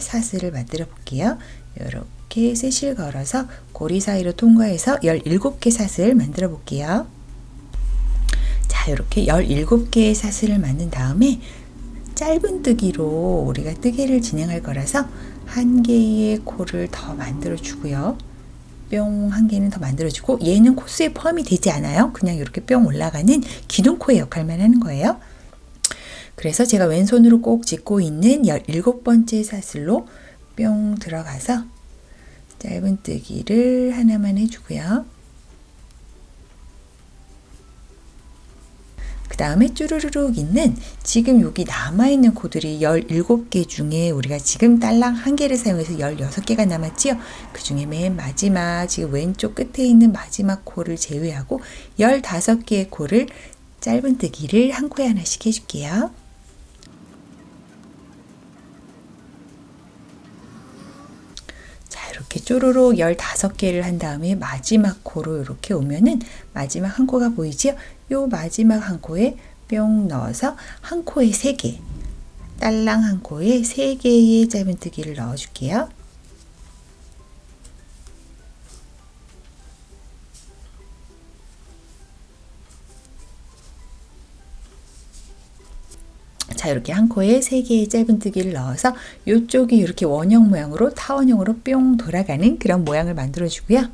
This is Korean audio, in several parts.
사슬을 만들어 볼게요. 이렇게 셋을 걸어서 고리 사이로 통과해서 17개 사슬 만들어 볼게요. 자, 이렇게 17개의 사슬을 만든 다음에 짧은뜨기로 우리가 뜨개를 진행할 거라서 한 개의 코를 더 만들어 주고요. 뿅, 한 개는 더 만들어 주고, 얘는 코스에 포함이 되지 않아요. 그냥 이렇게 뿅 올라가는 기둥코의 역할만 하는 거예요. 그래서 제가 왼손으로 꼭 짚고 있는 17번째 사슬로 뿅 들어가서 짧은뜨기를 하나만 해주고요. 그 다음에 쭈루루룩 있는 지금 여기 남아있는 코들이 17개 중에 우리가 지금 딸랑 한 개를 사용해서 16개가 남았지요. 그 중에 맨 마지막 지금 왼쪽 끝에 있는 마지막 코를 제외하고 15개의 코를 짧은뜨기를 한 코에 하나씩 해줄게요. 이렇게 쪼로록 15개를 한 다음에 마지막 코로 이렇게 오면은 마지막 한 코가 보이지요? 요 마지막 한 코에 뿅 넣어서 한 코에 3개, 딸랑 한 코에 3개의 짧은뜨기를 넣어 줄게요. 자, 이렇게 한 코에 3개의 짧은뜨기를 넣어서 이쪽이 이렇게 원형 모양으로 타원형으로 뿅 돌아가는 그런 모양을 만들어 주고요.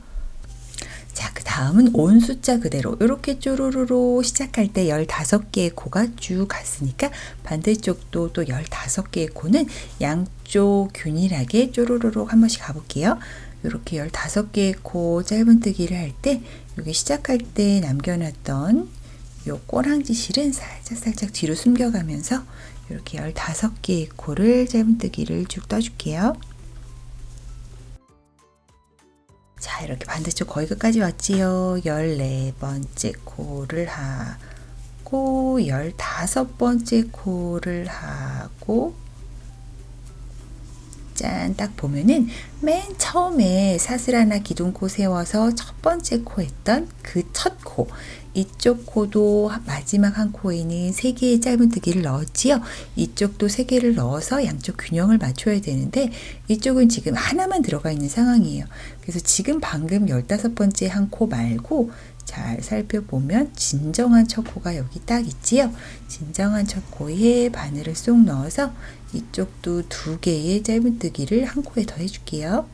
자, 그 다음은 온 숫자 그대로 이렇게 쪼로로로 시작할 때 15개의 코가 쭉 갔으니까 반대쪽도 또 15개의 코는 양쪽 균일하게 쪼로로로 한 번씩 가볼게요. 이렇게 15개의 코 짧은뜨기를 할 때 여기 시작할 때 남겨놨던 요 꼬랑지 실은 살짝 뒤로 숨겨가면서 이렇게 15개의 코를 짧은뜨기를 쭉 떠줄게요. 자, 이렇게 반대쪽 거의 끝까지 왔지요. 14번째 코를 하고 15번째 코를 하고 짠, 딱 보면은 맨 처음에 사슬 하나 기둥코 세워서 첫 번째 코 했던 그 첫 코, 이쪽 코도 마지막 한 코에는 3개의 짧은뜨기를 넣었지요. 이쪽도 3개를 넣어서 양쪽 균형을 맞춰야 되는데 이쪽은 지금 하나만 들어가 있는 상황이에요. 그래서 지금 방금 15번째 한 코 말고 잘 살펴보면 진정한 첫 코가 여기 딱 있지요. 진정한 첫 코에 바늘을 쏙 넣어서 이쪽도 2개의 짧은뜨기를 한 코에 더 해줄게요.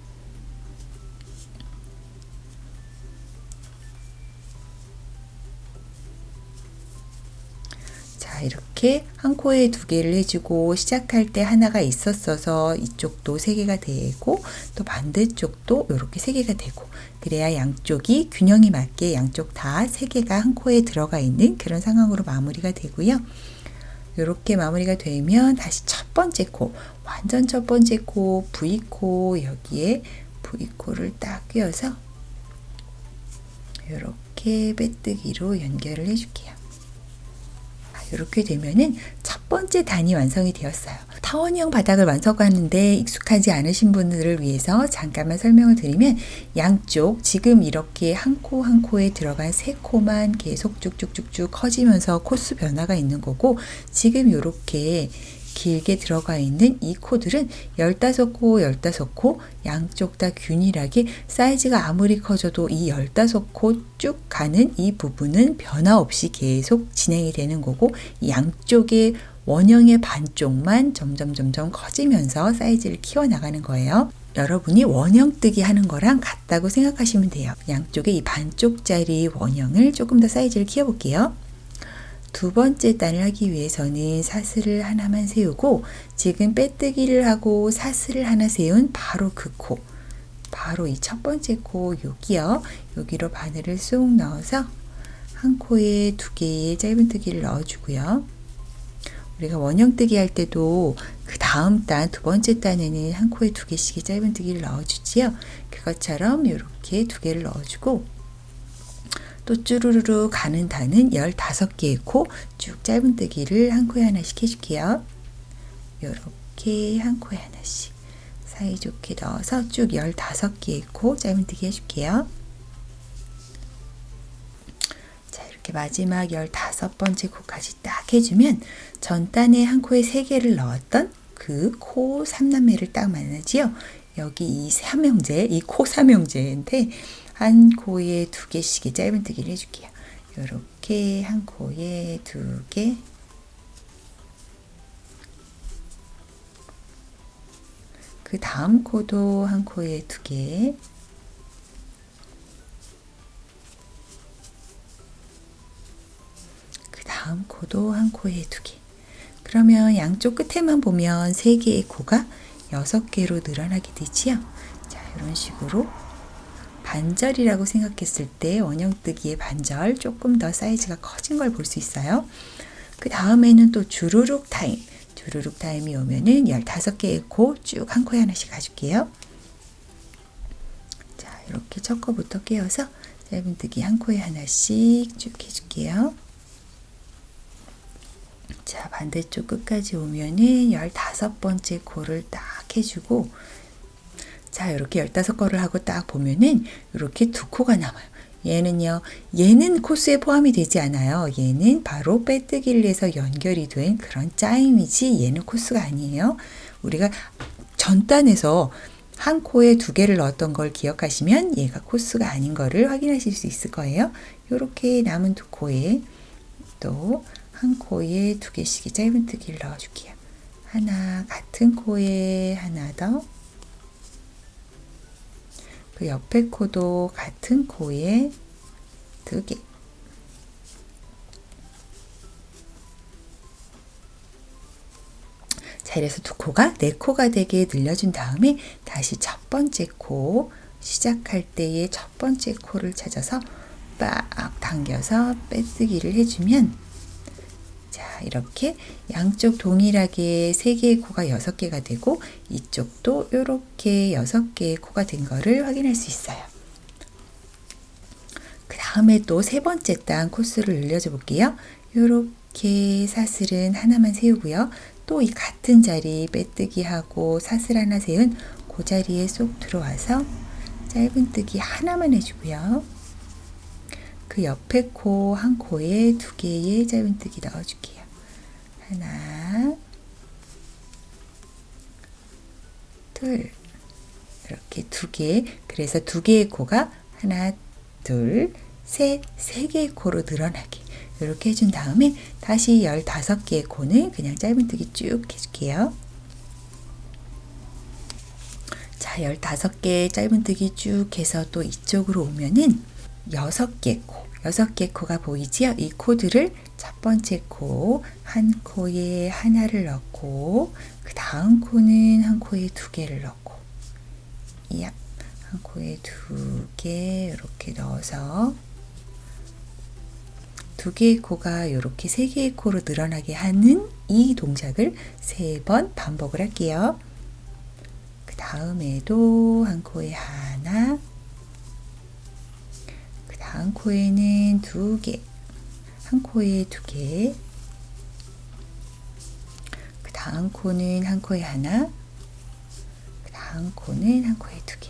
자, 이렇게 한 코에 2개를 해주고 시작할 때 하나가 있었어서 이쪽도 3개가 되고 또 반대쪽도 이렇게 3개가 되고 그래야 양쪽이 균형이 맞게 양쪽 다 3개가 한 코에 들어가 있는 그런 상황으로 마무리가 되고요. 이렇게 마무리가 되면 다시 첫 번째 코, 완전 첫 번째 코, V코 여기에 V코를 딱 끼워서 이렇게 빼뜨기로 연결을 해줄게요. 이렇게 되면은 첫 번째 단이 완성이 되었어요. 타원형 바닥을 완성하는데 익숙하지 않으신 분들을 위해서 잠깐만 설명을 드리면 양쪽 지금 이렇게 한 코 한 코에 들어간 3코만 계속 쭉쭉쭉쭉 커지면서 코스 변화가 있는 거고 지금 이렇게 길게 들어가 있는 이 코들은 15코, 15코 양쪽 다 균일하게 사이즈가 아무리 커져도 이 15코 쭉 가는 이 부분은 변화 없이 계속 진행이 되는 거고 양쪽의 원형의 반쪽만 점점 커지면서 사이즈를 키워나가는 거예요. 여러분이 원형뜨기 하는 거랑 같다고 생각하시면 돼요. 양쪽의 이 반쪽짜리 원형을 조금 더 사이즈를 키워볼게요. 두 번째 단을 하기 위해서는 사슬을 하나만 세우고 지금 빼뜨기를 하고 사슬을 하나 세운 바로 그 코, 바로 이 첫 번째 코 여기요. 여기로 바늘을 쏙 넣어서 한 코에 2개의 짧은뜨기를 넣어주고요. 우리가 원형뜨기 할 때도 그 다음 단, 두 번째 단에는 한 코에 2개씩의 짧은뜨기를 넣어주지요. 그것처럼 이렇게 2개를 넣어주고 또 쭈루루루 가는 단은 15개의 코 쭉 짧은뜨기를 한 코에 하나씩 해줄게요. 이렇게 한 코에 하나씩 사이좋게 넣어서 쭉 15개의 코 짧은뜨기 해줄게요. 자, 이렇게 마지막 15번째 코까지 딱 해주면 전 단에 한 코에 3개를 넣었던 그 코 삼남매를 딱 만나지요. 여기 이 삼형제, 이 코 삼형제인데 한 코에 2개씩의 짧은뜨기를 해줄게요. 이렇게 한 코에 2개, 그 다음 코도 한 코에 2개, 그 다음 코도 한 코에 2개. 그러면 양쪽 끝에만 보면 3개의 코가 6개로 늘어나게 되지요. 자, 이런 식으로 반절이라고 생각했을 때 원형뜨기의 반절, 조금 더 사이즈가 커진 걸 볼 수 있어요. 그 다음에는 또 주르륵 타임. 주르륵 타임이 오면은 15개의 코 쭉 한 코에 하나씩 가줄게요. 자, 이렇게 첫 코부터 깨어서 짧은뜨기 한 코에 하나씩 쭉 해줄게요. 자, 반대쪽 끝까지 오면은 15번째 코를 딱 해주고, 자, 이렇게 15코를 하고 딱 보면은 이렇게 2코가 남아요. 얘는 코스에 포함이 되지 않아요. 얘는 바로 빼뜨기를 해서 연결이 된 그런 짜임이지 얘는 코스가 아니에요. 우리가 전단에서 한 코에 2개를 넣었던 걸 기억하시면 얘가 코스가 아닌 거를 확인하실 수 있을 거예요. 이렇게 남은 2코에 또 한 코에 2개씩의 짧은뜨기를 넣어줄게요. 하나, 같은 코에 하나 더, 그 옆에 코도 같은 코에 2개. 자, 이래서 2코가 4코가 되게 늘려준 다음에 다시 첫 번째 코, 시작할 때의 첫 번째 코를 찾아서 빡 당겨서 빼뜨기를 해주면, 자, 이렇게 양쪽 동일하게 3개의 코가 6개가 되고 이쪽도 이렇게 6개의 코가 된 거를 확인할 수 있어요. 그 다음에 또 3번째 단 코스를 늘려줘 볼게요. 이렇게 사슬은 하나만 세우고요. 또 이 같은 자리 빼뜨기 하고 사슬 하나 세운 그 자리에 쏙 들어와서 짧은뜨기 하나만 해주고요. 그 옆에 코 한 코에 2개의 짧은뜨기 넣어줄게요. 하나, 둘, 이렇게 2개. 그래서 2개의 코가 하나, 둘, 셋, 3개의 코로 늘어나게 이렇게 해준 다음에 다시 15개의 코는 그냥 짧은뜨기 쭉 해줄게요. 자, 15개 짧은뜨기 쭉 해서 또 이쪽으로 오면은 6개 코가 보이지요? 이 코들을 첫 번째 코, 한 코에 하나를 넣고, 그 다음 코는 한 코에 2개를 넣고, 한 코에 2개 이렇게 넣어서 2개의 코가 이렇게 3개의 코로 늘어나게 하는 이 동작을 3번 반복을 할게요. 그 다음에도 한 코에 하나, 다음 코에는 2개, 한 코에 2개, 그 다음 코는 한 코에 하나, 그 다음 코는 한 코에 2개.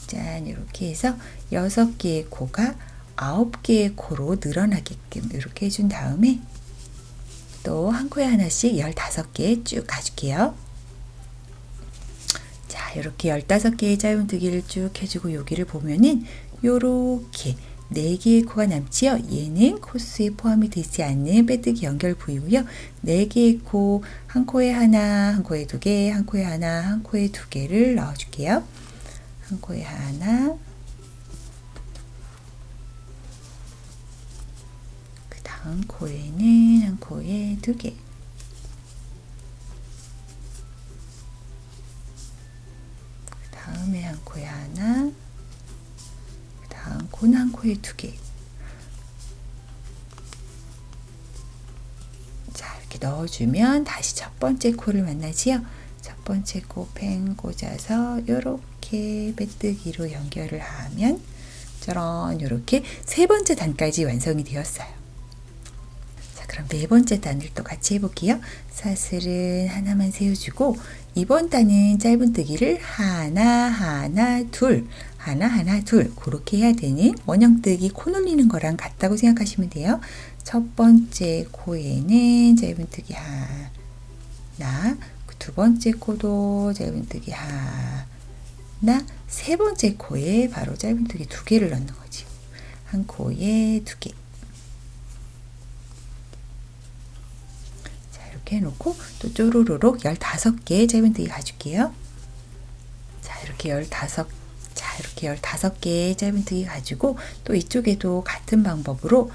짠, 이렇게 해서 6개의 코가 9개의 코로 늘어나게끔 이렇게 해준 다음에 또 한 코에 하나씩 15개 쭉 가줄게요. 자, 이렇게 15개의 짧은뜨기를 쭉 해주고 여기를 보면은 요렇게 4개의 코가 남지요. 얘는 코스에 포함이 되지 않는 빼뜨기 연결 부위고요. 4개의 코, 한 코에 하나, 한 코에 2개, 한 코에 하나, 한 코에 2개를 넣어줄게요. 한 코에 하나, 그 다음 코에는 한 코에 2개, 다음에 한 코에 하나, 그 다음 코는 한 코에 2개. 자, 이렇게 넣어주면 다시 첫 번째 코를 만나지요. 첫 번째 코 팽 꽂아서 이렇게 빼뜨기로 연결을 하면 짜란, 이렇게 3번째 단까지 완성이 되었어요. 자, 그럼 4번째 단을 또 같이 해볼게요. 사슬은 하나만 세워주고 이번 단은 짧은뜨기를 하나, 하나, 둘, 하나, 하나, 둘 그렇게 해야 되는 원형뜨기 코 눌리는 거랑 같다고 생각하시면 돼요. 첫 번째 코에는 짧은뜨기 하나, 두 번째 코도 짧은뜨기 하나, 세 번째 코에 바로 짧은뜨기 2개를 넣는 거지. 한 코에 2개. 자, 이렇게 해놓고 또 쪼르르륵 15개 짧은뜨기 가줄게요. 자, 이렇게 15개 짧은뜨기 가지고 또 이쪽에도 같은 방법으로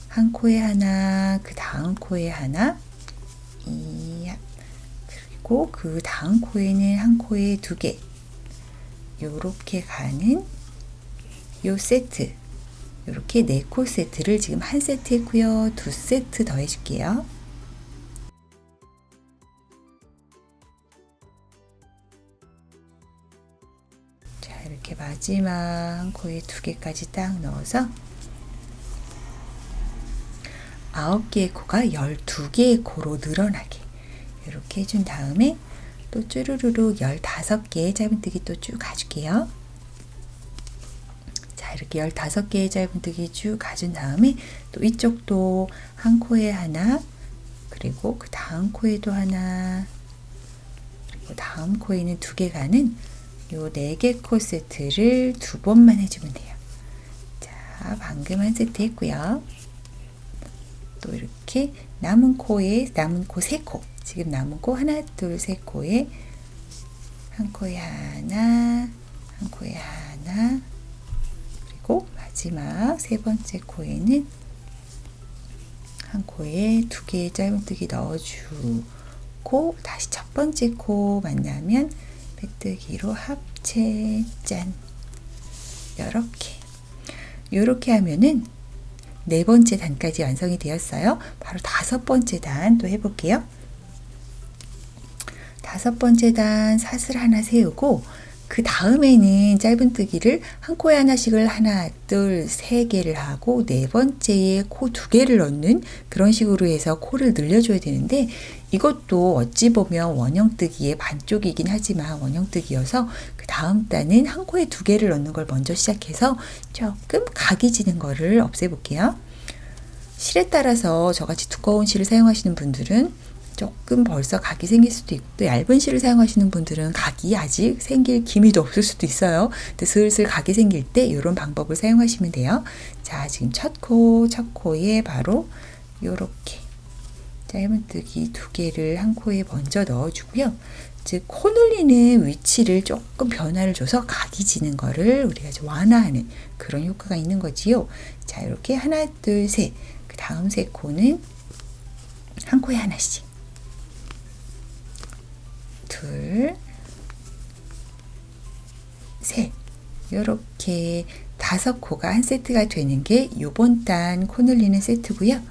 한 코에 하나, 그 다음 코에 하나, 그리고 그 다음 코에는 한 코에 2개. 요렇게 가는 요 세트. 요렇게 4코 세트를 지금 한 세트 했고요. 2세트 더 해줄게요. 자, 이렇게 마지막 한 코에 2개까지 딱 넣어서 9개의 코가 12개의 코로 늘어나게 이렇게 해준 다음에 또 쭈루루루 15개의 짧은뜨기 또 쭉 가줄게요. 자, 이렇게 15개의 짧은뜨기 쭉 가준 다음에 또 이쪽도 한 코에 하나, 그리고 그 다음 코에도 하나, 그리고 다음 코에는 2개 가는 요 4개 코 세트를 2번만 해주면 돼요. 자, 방금 한 세트 했고요. 또 이렇게 남은 코 3코, 지금 남은 코 하나, 둘, 셋 코에 한 코에 하나, 한 코에 하나, 그리고 마지막 세 번째 코에는 한 코에 2개의 짧은뜨기 넣어주고 다시 첫 번째 코 만나면 빼뜨기로 합체. 짠! 요렇게 하면은 4번째 단까지 완성이 되었어요. 바로 5번째 단 또 해볼게요. 5번째 단 사슬 하나 세우고 그 다음에는 짧은뜨기를 한 코에 하나씩을 하나, 둘, 3개를 하고 4번째에 코 2개를 넣는 그런 식으로 해서 코를 늘려줘야 되는데, 이것도 어찌 보면 원형뜨기의 반쪽이긴 하지만 원형뜨기여서 그 다음 단은 한 코에 2개를 넣는 걸 먼저 시작해서 조금 각이 지는 거를 없애볼게요. 실에 따라서 저같이 두꺼운 실을 사용하시는 분들은 조금 벌써 각이 생길 수도 있고, 또 얇은 실을 사용하시는 분들은 각이 아직 생길 기미도 없을 수도 있어요. 근데 슬슬 각이 생길 때 이런 방법을 사용하시면 돼요. 자, 지금 첫 코에 바로 요렇게 짧은뜨기 2개를 한 코에 먼저 넣어주고요. 즉 코 늘리는 위치를 조금 변화를 줘서 각이 지는 거를 우리가 좀 완화하는 그런 효과가 있는 거지요. 자, 이렇게 하나, 둘, 셋. 그 다음 3코는 한 코에 하나씩. 둘, 셋. 요렇게 5코가 한 세트가 되는 게 요번 단 코 늘리는 세트고요.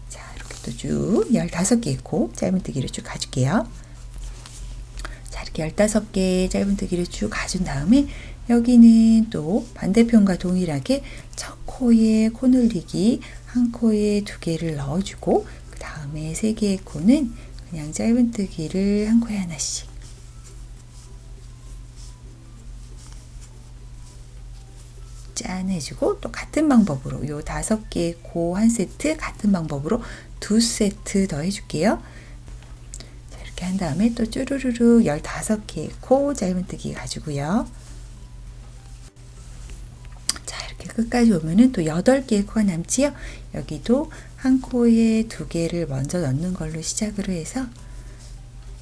자, 이렇게 또 쭉 15개의 코 짧은뜨기를 쭉 가줄게요. 자, 이렇게 15개 짧은뜨기를 쭉 가준 다음에 여기는 또 반대편과 동일하게 첫 코에 코 늘리기 한 코에 2개를 넣어주고 그 다음에 3개의 코는 그냥 짧은뜨기를 한 코에 하나씩. 짠 해주고 또 같은 방법으로 요 5개의 코 한 세트 같은 방법으로 2세트 더 해줄게요. 자, 이렇게 한 다음에 또 쭈루루루 15개의 코 짧은뜨기 가지고요. 자, 이렇게 끝까지 오면은 또 8개의 코가 남지요. 여기도 한 코에 2개를 먼저 넣는 걸로 시작을 해서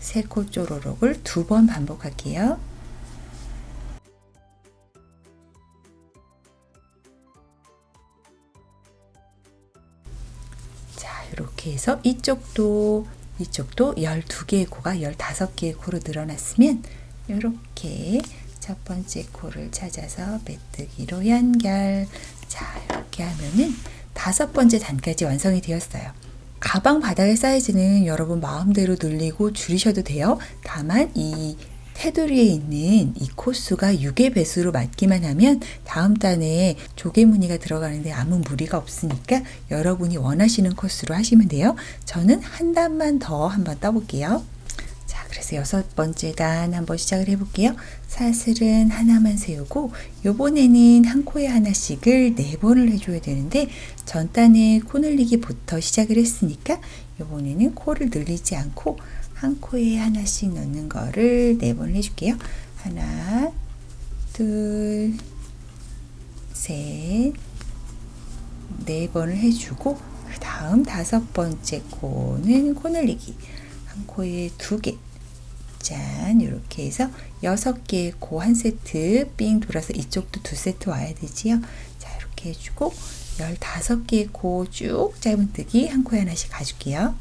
3코 쪼로록을 2번 반복할게요. 자, 이렇게 해서 이쪽도 12개의 코가 15개의 코로 늘어났으면 이렇게 첫 번째 코를 찾아서 빼뜨기로 연결. 자, 이렇게 하면은 5번째 단까지 완성이 되었어요. 가방 바닥의 사이즈는 여러분 마음대로 늘리고 줄이셔도 돼요. 다만 이 테두리에 있는 이 코수가 6의 배수로 맞기만 하면 다음 단에 조개 무늬가 들어가는데 아무 무리가 없으니까 여러분이 원하시는 코수로 하시면 돼요. 저는 한 단만 더 한번 떠볼게요. 자, 그래서 6번째 단 한번 시작을 해볼게요. 사슬은 하나만 세우고 요번에는 한 코에 하나씩을 4번을 해줘야 되는데 전 단에 코 늘리기부터 시작을 했으니까 요번에는 코를 늘리지 않고 한 코에 하나씩 넣는 거를 4번을 해줄게요. 하나, 둘, 셋, 4번을 해주고 그 다음 5번째 코는 코 늘리기 한 코에 2개. 짠, 이렇게 해서 6개의 코 한 세트 삥 돌아서 이쪽도 2세트 와야 되지요. 자, 이렇게 해주고 15개의 코 쭉 짧은뜨기 한 코에 하나씩 가줄게요.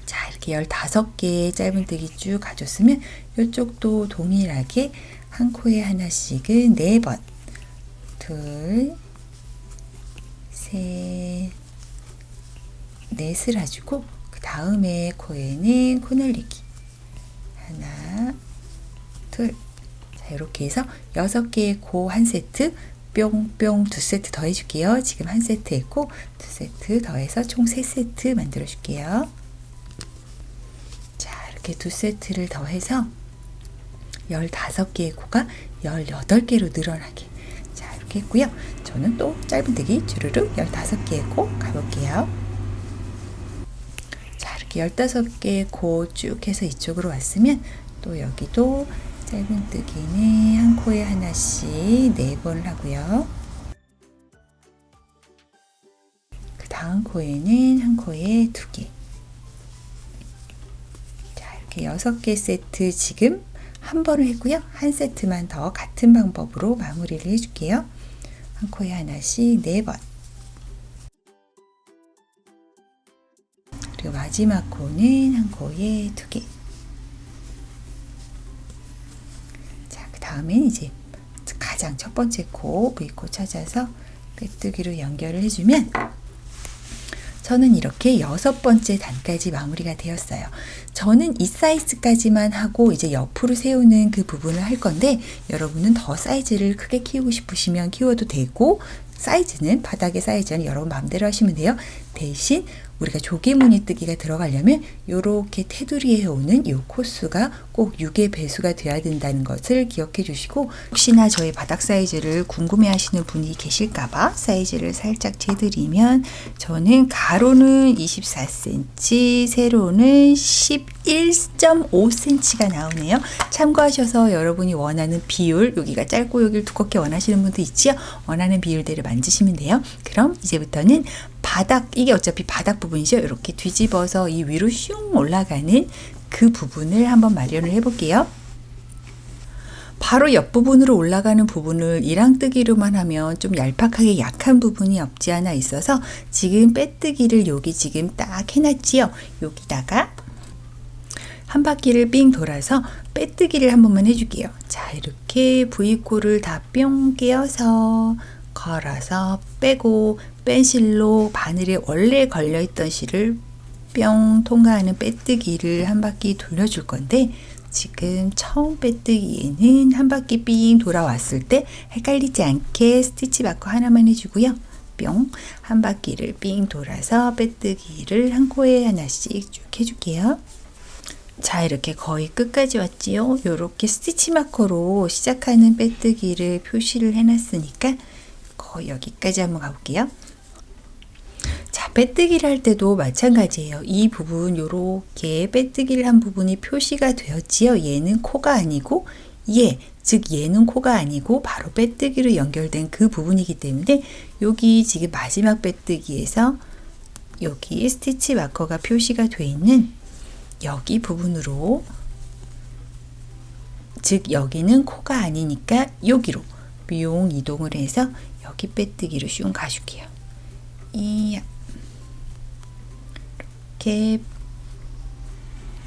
자, 이렇게 15개의 짧은뜨기 쭉 가줬으면 이쪽도 동일하게 한 코에 하나씩은 4번, 둘, 셋, 넷을 해주고 그 다음에 코에는 코 늘리기 하나, 둘. 자, 이렇게 해서 6개의 코 한 세트 뿅뿅 2세트 더 해줄게요. 지금 한 세트 했고 2세트 더해서 총 3세트 만들어 줄게요. 자, 이렇게 2세트를 더해서 15개의 코가 18개로 늘어나게. 자, 이렇게 했고요. 저는 또 짧은뜨기 주르륵 15개의 코 가볼게요. 자, 이렇게 15개의 코 쭉 해서 이쪽으로 왔으면 또 여기도 짧은뜨기는 한 코에 하나씩 4번을 하고요. 그 다음 코에는 한 코에 2개. 자, 이렇게 6개 세트 지금 한 번을 했고요. 한 세트만 더 같은 방법으로 마무리를 해줄게요. 한 코에 하나씩 4번. 그리고 마지막 코는 한 코에 2개. 자, 그 다음엔 이제 가장 첫 번째 코, V코 찾아서 빼뜨기로 연결을 해주면 저는 이렇게 6번째 단까지 마무리가 되었어요. 저는 이 사이즈까지만 하고 이제 옆으로 세우는 그 부분을 할 건데 여러분은 더 사이즈를 크게 키우고 싶으시면 키워도 되고 사이즈는 바닥의 사이즈는 여러분 마음대로 하시면 돼요. 대신 우리가 조개무늬 뜨기가 들어가려면 이렇게 테두리에 오는 이 코수가 꼭 6의 배수가 돼야 된다는 것을 기억해 주시고 혹시나 저의 바닥 사이즈를 궁금해 하시는 분이 계실까봐 사이즈를 살짝 재드리면 저는 가로는 24cm, 세로는 11.5cm가 나오네요. 참고하셔서 여러분이 원하는 비율, 여기가 짧고 여기를 두껍게 원하시는 분도 있지요. 원하는 비율대로 만드시면 돼요. 그럼 이제부터는 바닥, 이게 어차피 바닥 부분이죠. 이렇게 뒤집어서 이 위로 슝 올라가는 그 부분을 한번 마련을 해 볼게요. 바로 옆부분으로 올라가는 부분을 이랑뜨기로만 하면 좀 얄팍하게 약한 부분이 없지 않아 있어서 지금 빼뜨기를 여기 지금 딱 해놨지요. 여기다가 한 바퀴를 삥 돌아서 빼뜨기를 한 번만 해줄게요. 자, 이렇게 V코를 다 뿅 끼워서 걸어서 빼고 펜실로 바늘에 원래 걸려있던 실을 뿅 통과하는 빼뜨기를 한 바퀴 돌려줄 건데 지금 처음 빼뜨기에는 한 바퀴 삥 돌아왔을 때 헷갈리지 않게 스티치 마커 하나만 해주고요. 뿅 한 바퀴를 삥 돌아서 빼뜨기를 한 코에 하나씩 쭉 해줄게요. 자, 이렇게 거의 끝까지 왔지요. 이렇게 스티치 마커로 시작하는 빼뜨기를 표시를 해놨으니까 거의 여기까지 한번 가볼게요. 자, 빼뜨기를 할 때도 마찬가지예요. 이 부분 요렇게 빼뜨기를 한 부분이 표시가 되었지요. 얘는 코가 아니고 즉 얘는 코가 아니고 바로 빼뜨기로 연결된 그 부분이기 때문에 여기 지금 마지막 빼뜨기에서 여기 스티치 마커가 표시가 되어 있는 여기 부분으로, 즉 여기는 코가 아니니까 여기로 뿅 이동을 해서 여기 빼뜨기로 슝 가줄게요. 이렇게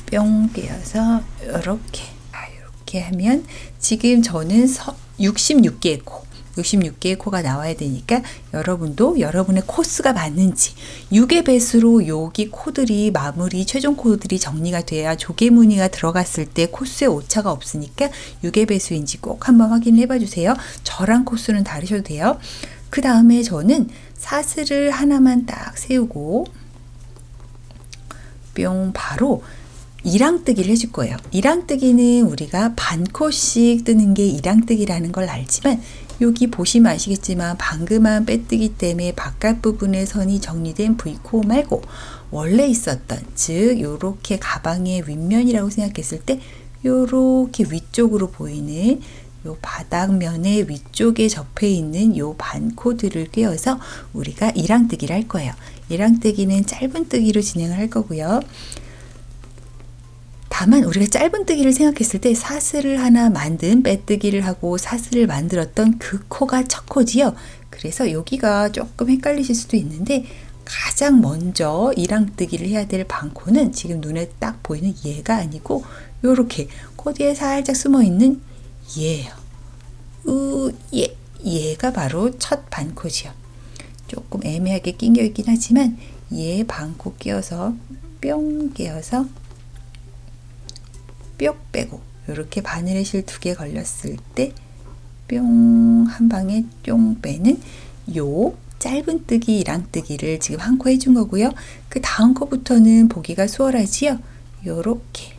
뿅 꿰어서 이렇게 하면 지금 저는 66개의 코, 66개의 코가 나와야 되니까 여러분도 여러분의 코수가 맞는지 6의 배수로 여기 코들이 마무리 최종 코들이 정리가 돼야 조개무늬가 들어갔을 때 코수에 오차가 없으니까 6의 배수인지 꼭 한번 확인해 봐 주세요. 저랑 코수는 다르셔도 돼요. 그 다음에 저는 사슬을 하나만 딱 세우고 뿅 바로 이랑뜨기를 해줄 거예요. 이랑뜨기는 우리가 반코씩 뜨는 게 이랑뜨기라는 걸 알지만 여기 보시면 아시겠지만 방금한 빼뜨기 때문에 바깥 부분의 선이 정리된 V코 말고 원래 있었던, 즉 요렇게 가방의 윗면이라고 생각했을 때 요렇게 위쪽으로 보이는 요 바닥면의 위쪽에 접해 있는 요 반코들을 꿰어서 우리가 이랑뜨기를 할 거예요. 이랑뜨기는 짧은 뜨기로 진행을 할 거고요. 다만 우리가 짧은 뜨기를 생각했을 때 사슬을 하나 만든 빼뜨기를 하고 사슬을 만들었던 그 코가 첫 코지요. 그래서 여기가 조금 헷갈리실 수도 있는데 가장 먼저 이랑뜨기를 해야 될 반코는 지금 눈에 딱 보이는 얘가 아니고 요렇게 코 뒤에 살짝 숨어 있는 얘예요. 얘가 바로 첫 반코지요. 조금 애매하게 끼겨 있긴 하지만 얘 반코 끼워서 뿅 끼워서 뿅 빼고 이렇게 바늘에 실 2개 걸렸을 때 뿅 한 방에 쫑 빼는 요 짧은 뜨기 이랑뜨기를 지금 한 코 해준 거고요. 그 다음 코부터는 보기가 수월하지요. 요렇게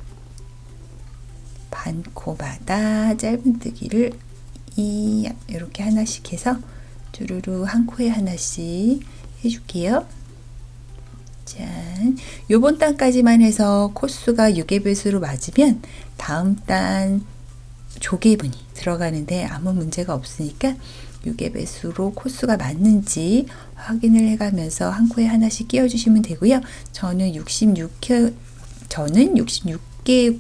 반코마다 짧은 뜨기를 이렇게 하나씩 해서 주르르 한 코에 하나씩 해줄게요. 짠. 요번 단까지만 해서 코수가 6의 배수로 맞으면 다음 단 조개분이 들어가는데 아무 문제가 없으니까 6의 배수로 코수가 맞는지 확인을 해가면서 한 코에 하나씩 끼워주시면 되고요. 저는 66개의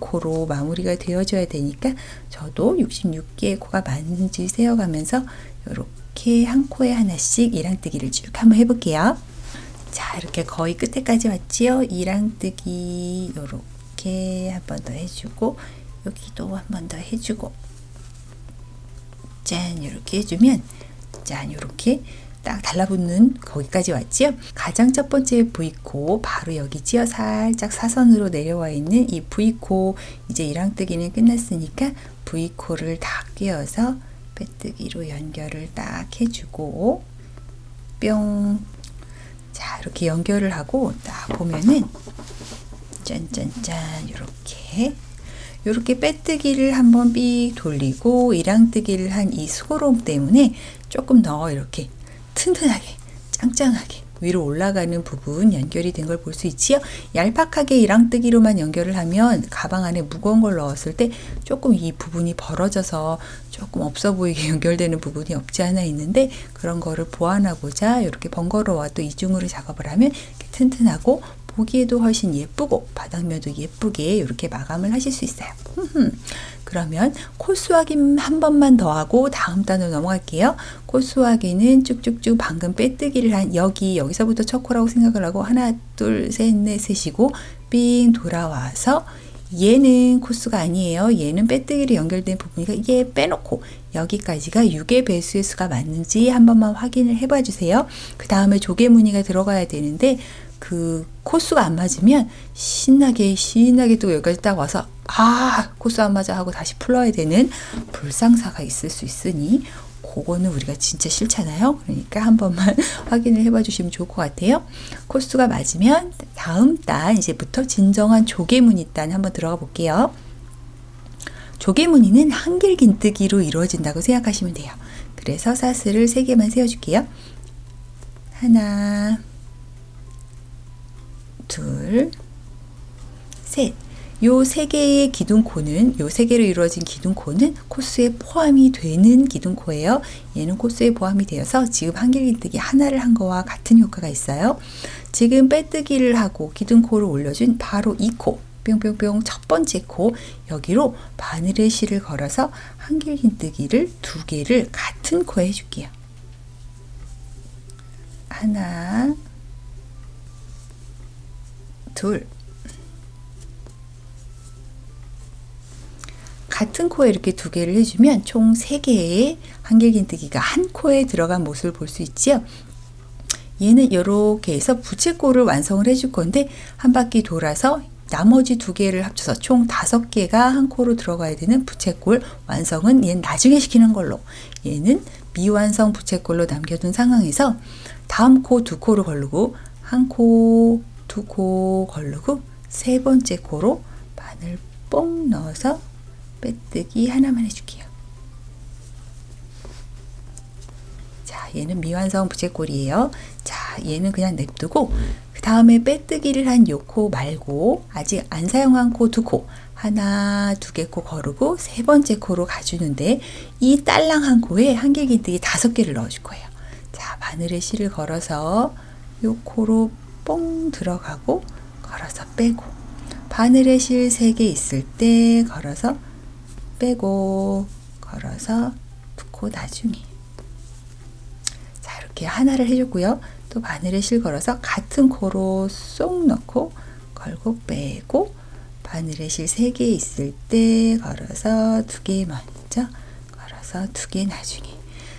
코로 마무리가 되어줘야 되니까 저도 66개의 코가 맞는지 세어가면서 이렇게 한 코에 하나씩 이랑뜨기를 쭉 한번 해볼게요. 자, 이렇게 거의 끝에까지 왔지요. 이랑뜨기 이렇게 한 번 더 해주고 여기도 한 번 더 해주고 짠, 이렇게 해주면 짠, 이렇게 딱 달라붙는 거기까지 왔지요. 가장 첫 번째 V코 바로 여기지요. 살짝 사선으로 내려와 있는 이 V코, 이제 이랑뜨기는 끝났으니까 V코를 다 끼워서 빼뜨기로 연결을 딱 해주고 뿅. 자, 이렇게 연결을 하고 딱 보면은 짠짠짠 이렇게 빼뜨기를 한번 삑 돌리고 이랑뜨기를 한 이 수고로움 때문에 조금 더 이렇게 튼튼하게 짱짱하게 위로 올라가는 부분 연결이 된 걸 볼 수 있지요. 얄팍하게 이랑뜨기로만 연결을 하면 가방 안에 무거운 걸 넣었을 때 조금 이 부분이 벌어져서 조금 없어 보이게 연결되는 부분이 없지 않아 있는데 그런 거를 보완하고자 이렇게 번거로워도 이중으로 작업을 하면 이렇게 튼튼하고 보기에도 훨씬 예쁘고 바닥면도 예쁘게 이렇게 마감을 하실 수 있어요. 그러면 코수하기 한 번만 더 하고 다음 단으로 넘어갈게요. 코수하기는 쭉쭉쭉 방금 빼뜨기를 한 여기서부터 첫 코라고 생각을 하고 하나 둘 셋 넷 셋이고 삥 돌아와서 얘는 코수가 아니에요. 얘는 빼뜨기로 연결된 부분이니까 얘 빼놓고 여기까지가 6의 배수의 수가 맞는지 한 번만 확인을 해봐 주세요. 그 다음에 조개무늬가 들어가야 되는데 그 코수가 안 맞으면 신나게 또 여기까지 딱 와서 코수 안 맞아 하고 다시 풀어야 되는 불상사가 있을 수 있으니 그거는 우리가 진짜 싫잖아요. 그러니까 한 번만 확인을 해봐 주시면 좋을 것 같아요. 코수가 맞으면 다음 단 이제부터 진정한 조개무늬 단 한번 들어가 볼게요. 조개무늬는 한길긴뜨기로 이루어진다고 생각하시면 돼요. 그래서 사슬을 3개만 세워줄게요. 하나 둘, 셋. 요 3개의 기둥코는 요 3개로 이루어진 기둥코는 코스에 포함이 되는 기둥코예요. 얘는 코스에 포함이 되어서 지금 한길긴뜨기 하나를 한 거와 같은 효과가 있어요. 지금 빼뜨기를 하고 기둥코를 올려준 바로 이 코, 뿅뿅뿅 첫 번째 코, 여기로 바늘의 실을 걸어서 한길긴뜨기를 2개를 같은 코에 해줄게요. 하나 둘. 같은 코에 이렇게 2개를 해주면 총 3개의 한길긴뜨기가 한 코에 들어간 모습을 볼 수 있지요. 얘는 이렇게 해서 부채꼴을 완성을 해줄 건데 한 바퀴 돌아서 나머지 2개를 합쳐서 총 5개가 한 코로 들어가야 되는 부채꼴 완성은 얘는 나중에 시키는 걸로, 얘는 미완성 부채꼴로 남겨둔 상황에서 다음 코 2코를 걸르고 한 코, 2코 걸르고 세 번째 코로 바늘 뽕 넣어서 빼뜨기 하나만 해줄게요. 자, 얘는 미완성 부채꼴이에요. 자, 얘는 그냥 냅두고 그 다음에 빼뜨기를 한 요 코 말고 아직 안 사용한 코 두 코, 하나, 두 개 코 거르고 세 번째 코로 가주는데 이 딸랑한 코에 한길긴뜨기 5개를 넣어줄 거예요. 자, 바늘에 실을 걸어서 요 코로 뽕 들어가고 걸어서 빼고, 바늘에 실 3개 있을 때 걸어서 빼고 걸어서 두 코 나중에. 자, 이렇게 하나를 해줬고요. 또 바늘에 실 걸어서 같은 코로 쏙 넣고 걸고 빼고, 바늘에 실 3개 있을 때 걸어서 2개 먼저 걸어서 2개 나중에.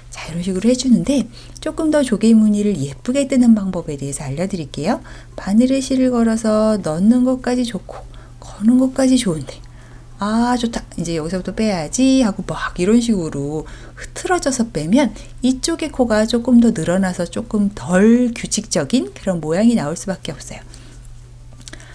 자, 이런 식으로 해주는데 조금 더 조개 무늬를 예쁘게 뜨는 방법에 대해서 알려드릴게요. 바늘에 실을 걸어서 넣는 것까지 좋고 거는 것까지 좋은데, 아 좋다, 이제 여기서부터 빼야지 하고 막 이런 식으로 흐트러져서 빼면 이쪽의 코가 조금 더 늘어나서 조금 덜 규칙적인 그런 모양이 나올 수밖에 없어요.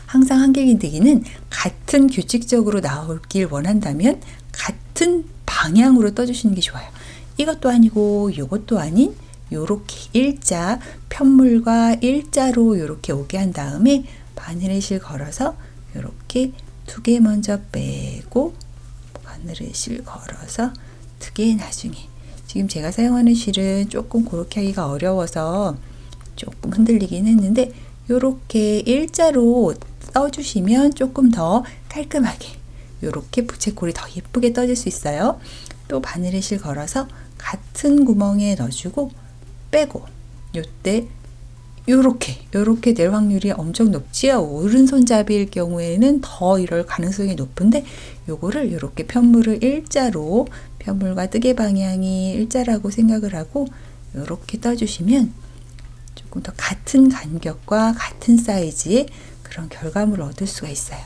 항상 한길긴뜨기는 같은 규칙적으로 나오길 원한다면 같은 방향으로 떠주시는 게 좋아요. 이것도 아니고 이것도 아닌 요렇게 일자, 편물과 일자로 요렇게 오게 한 다음에 바늘에 실 걸어서 요렇게 2개 먼저 빼고 바늘에 실 걸어서 2개 나중에. 지금 제가 사용하는 실은 조금 그렇게 하기가 어려워서 조금 흔들리긴 했는데 요렇게 일자로 떠주시면 조금 더 깔끔하게 요렇게 부채꼴이 더 예쁘게 떠질 수 있어요. 또 바늘에 실 걸어서 같은 구멍에 넣어주고 빼고, 요때 요렇게 될 확률이 엄청 높지요. 오른손잡이일 경우에는 더 이럴 가능성이 높은데 요거를 요렇게 편물을 일자로, 편물과 뜨개 방향이 일자라고 생각을 하고 요렇게 떠주시면 조금 더 같은 간격과 같은 사이즈의 그런 결과물을 얻을 수가 있어요.